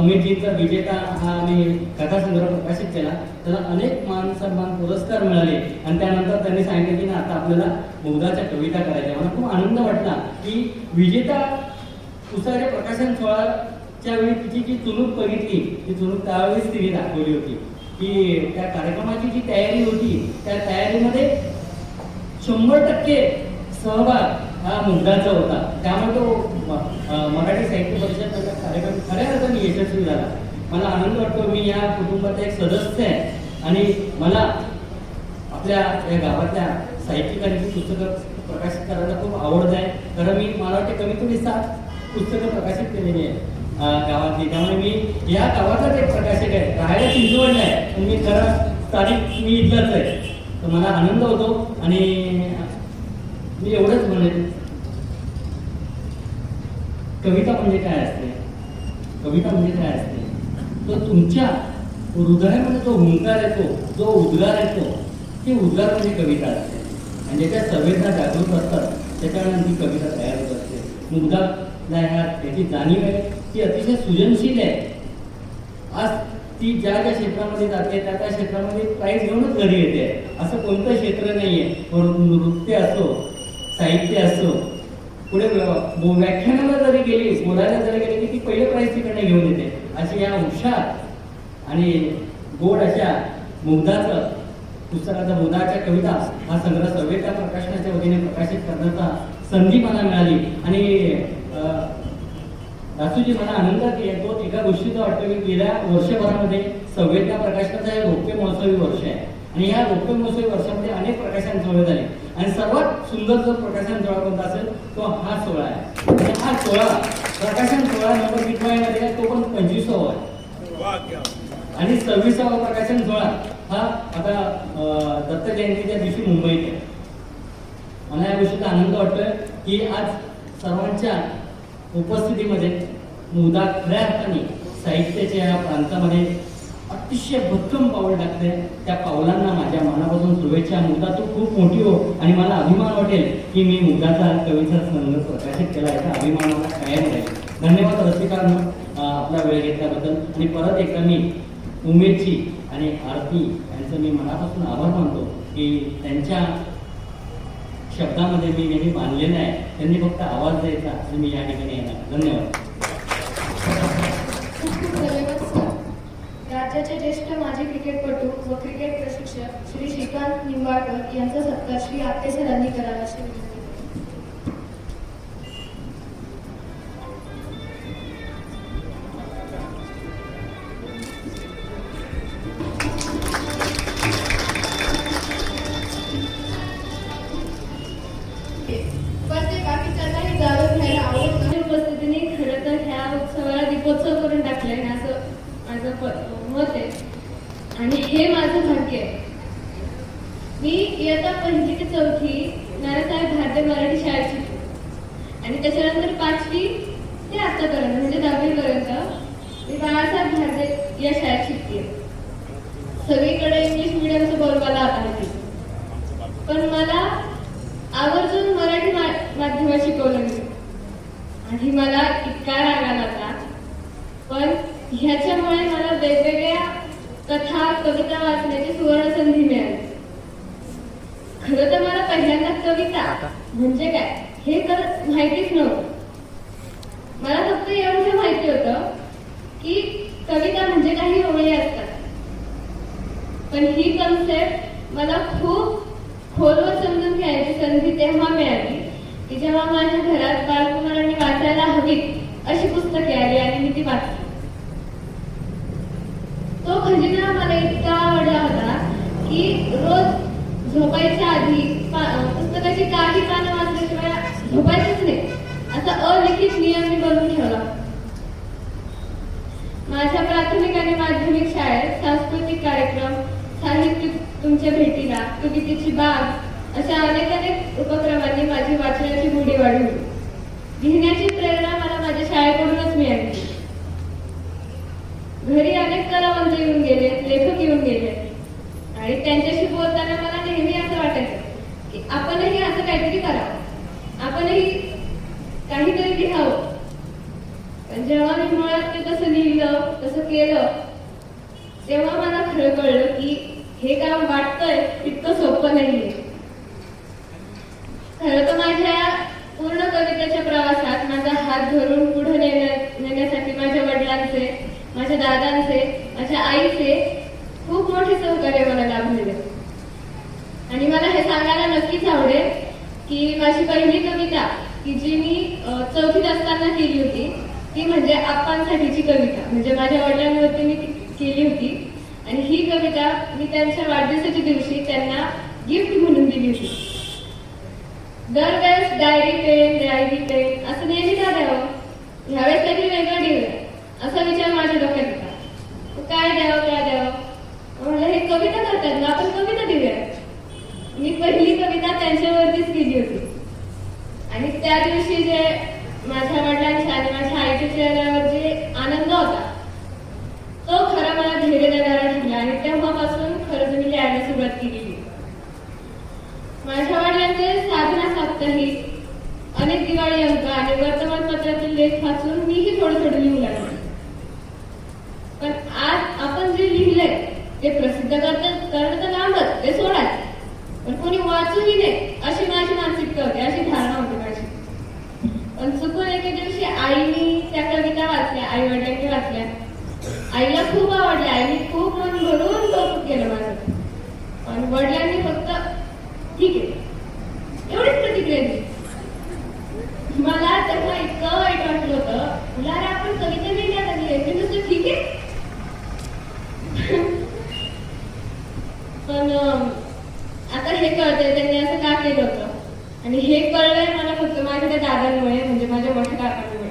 उमेशजींचा विजेता हा मी कथासंग्रह प्रकाशित केला, त्याला अनेक मान सन्मान पुरस्कार मिळाले आणि त्यानंतर त्यांनी सांगितलं की ना आता आपल्याला मुग्धाच्या कविता करायच्या. मला खूप आनंद वाटला की विजेता पुस्तकाच्या प्रकाशन सोहळ्याच्या वेळी तिची जी चुणूक बघितली ती चुणूक त्यावेळेस तिने दाखवली होती की त्या कार्यक्रमाची जी तयारी होती त्या तयारीमध्ये 100% सहभाग हा मुग्धाचा होता. त्यामुळे तो मराठी साहित्य परिषदेचा कार्यक्रम खऱ्या अर्थाने यशस्वी झाला. मला आनंद वाटतो मी या कुटुंबाचा एक सदस्य आहे आणि मला आपल्या या गावातल्या साहित्यिकांची पुस्तकं प्रकाशित करायला खूप आवडत आहे. कारण मला वाटते कमीत कमी 7 पुस्तकं प्रकाशित केलेली आहे गावातली. त्यामुळे मी या गावाचाच एक प्रकाशक आहे, राहायला चिंचवडला आहे पण मी खरं स्थानिक मी इथलाच आहे. तर मला आनंद होतो आणि मी एवढंच म्हणेन, कविता म्हणजे काय असते, कविता म्हणजे काय असते, तो तुमच्या हृदयामध्ये जो हुंकार येतो, जो उद्गार येतो, ते उद्गार म्हणजे कविता असते. आणि ज्याच्या संवेदना जागृत असतात त्याच्यामुळे ती कविता तयार होत असते. मुग्धाला त्याची जाणीव आहे, ती अतिशय सृजनशील आहे. आज ती ज्या क्षेत्रामध्ये जाते त्या क्षेत्रामध्ये प्राईज घेऊनच घरी येते. असं कोणतं क्षेत्र नाही आहे, नृत्य असो, साहित्य असो, पुढे व्याख्यानाला जरी गेली, बोलायला जरी गेली की ती पहिले प्राईज तिकडे घेऊन येते. अशी या हुशार आणि गोड अशा मुग्धाचं पुस्तकाचा मुग्धाच्या कविता हा संग्रह सवेता प्रकाशनाच्या वतीने प्रकाशित करण्याचा संधी मला मिळाली. आणि दासूजी मला आनंदात येतो एका गोष्टीचा वाटतं की गेल्या वर्षभरामध्ये सवेता प्रकाशनाचा हे रौप्य महोत्सवी वर्ष आहे आणि ह्या रौप्य महोत्सवी वर्षामध्ये अनेक प्रकाशन सोहळे झाले आणि सर्वात सुंदर जो प्रकाशन सोहळा कोणता असेल तो हा सोहळा आहे. आणि हा सोहळा प्रकाशन सोहळा नंबर विठवाईमध्ये तो पण 25वा आहे आणि 26वा प्रकाशन सोहळा हा आता दत्त जयंतीच्या दिवशी मुंबईत आहे. मला या गोष्टीचा आनंद वाटतोय की आज सर्वांच्या उपस्थितीमध्ये मुग्धा खऱ्या अर्थाने साहित्याच्या या प्रांतामध्ये अतिशय भक्कम पाऊल टाकते. त्या पावलांना माझ्या मनापासून शुभेच्छा. मुग्धा तू खूप मोठी हो आणि मला अभिमान वाटेल की मी मुग्धाचा कविता संग्रह प्रकाशित केला, याचा अभिमान मला कायम राहील. धन्यवाद रसिकांनो आपला वेळ घेतल्याबद्दल. आणि परत एकदा मी उमेशजी आणि आरती यांचं मी मनापासून आभार मानतो की त्यांच्या शब्दामध्ये मी नेहमी मानलेलं आहे. त्यांनी फक्त आवाज द्यायचा आणि मी या ठिकाणी येणार. धन्यवाद. राज्याचे ज्येष्ठ माजी क्रिकेटपटू व क्रिकेट प्रशिक्षक श्री श्रीकांत निंबाळकर यांचा सत्कार श्री आपटे सरांनी करावा अशी विनंती. पण ते बाकीच्यांनाही जाणून घ्यायला आवडत नाही. उपस्थितीने खरं तर ह्या उत्सवाला दीपोत्सव करून टाकलाय ना असं माझं मत आहे आणि हे माझं भाग्य आहे. मी इयत्ता 1ली ते 4थी नानासाहेब भारते मराठी शाळेत शिकले आणि त्याच्यानंतर 5वी ते आतापर्यंत म्हणजे 10वीपर्यंत मी बाळासाहेब भारते या शाळेत शिकते. सगळीकडे इंग्लिश मिडियमचं बोलबाला आता पण मला आवर्जून मराठी माध्यमात शिकवलं गेलं आधी मला इतका राग आला होता, पण ह्याच्यामुळे मला वेगवेगळ्या कथा कविता वाचण्याची सुवर्ण संधी मिळाली. खरं तर मला पहिल्यांदा कविता म्हणजे काय हे तर माहितीच नव्हतं. मला फक्त एवढं माहिती होतं की कविता म्हणजे काही ओळी असतात. पण ही कन्सेप्ट मला खूप खोलवर समजून घ्यायची संधी तेव्हा मिळाली की जेव्हा माझ्या घरात बालकुमारांनी वाचायला हवीत अशी पुस्तके आली आणि मी ती वाचली. तो खजिना मला इतका आवडला होता की रोज झोपायच्या आधी पुस्तकाची काही पानं वाचल्याशिवाय झोपायचंच नाही असा अलिखित नियम मी बनवून ठेवला. माझ्या प्राथमिक आणि माध्यमिक शाळेत सांस्कृतिक कार्यक्रम, साहित्य तुमच्या भेटीला, कवितेची बाग अशा अनेक उपक्रमांनी माझी वाचनाची गोडी वाढवली. लिहिण्याची प्रेरणा मला माझ्या शाळेकडूनच मिळाली. घरी अनेक कलावंत येऊन गेले, लेखक येऊन गेले आणि त्यांच्याशी बोलताना मला नेहमी असं वाटायचं की आपणही असं काहीतरी करावं, आपणही काहीतरी लिहावं. पण जेव्हा मी मुळात ते तसं लिहिलं, तसं केलं, तेव्हा मला खरं कळलं की हे काम वाटतंय इतकं सोपं नाहीये. खरं तर माझ्या पूर्ण कवितेच्या प्रवासात माझा हात धरून पुढे नेण्यासाठी माझ्या वडिलांचे, माझ्या दादांचे, माझ्या आईचे खूप मोठे सहकार्य मला लाभलेले. आणि मला हे सांगायला नक्कीच आवडेल की माझी पहिली कविता की जी मी 4थीत असताना केली होती ती म्हणजे आप्पांसाठीची कविता, म्हणजे माझ्या वडिलांवरती मी केली होती. आणि ही कविता मी त्यांच्या वाढदिवसाच्या दिवशी त्यांना गिफ्ट म्हणून दिली होती. दरवेळेस डायरी पेन असं नेहमी का द्यावं, ह्यावेळेस काहीतरी वेगळं देऊया असा विचार माझ्या डोक्यात होता. काय द्यावं म्हणलं हे कविता करतात ना, आपण कविता देऊया. मी पहिली कविता त्यांच्यावरतीच केली होती. आणि त्या दिवशी जे माझ्या वडिलांच्या आणि माझ्या आईच्या चेहऱ्यावर जे आनंद होता तो खरा मला धैर्य देणारा ठरला. आणि तेव्हापासून खरंच मी लिहायला सुरुवात केली. माझ्या वडिलांचे साधना साप्ताहिक, अनेक दिवाळी अंक आणि वर्तमानपत्रातील लेख वाचून मीही थोडं लिहू लागले. पण आज आपण जे लिहिलंय ते प्रसिद्ध करणं तर लांबच, ते सोडाच, पण कोणी वाचूही नाही अशी माझी मानसिकता होती, अशी धारणा होती माझी. पण चुकून एके दिवशी आईने त्या कविता वाचल्या, आई वडिलांनी वाचल्या. आईला खूप आवडल्या, आईने खूप मन भरून कौतुक केलं माझं. पण वडिलांनी फक्त ठीक आहे एवढीच प्रतिक्रिया दिली. मला तेव्हा इतकं वाईट वाटलं होतं, तुला रे आपण कविता लिहिली आता लिहायची नुसतं ठीक आहे. पण आता हे कळतंय त्यांनी असं का केलं होतं. आणि हे कळलंय मला फक्त माझ्या त्या दादांमुळे, म्हणजे माझ्या मोठ्या काकांमुळे.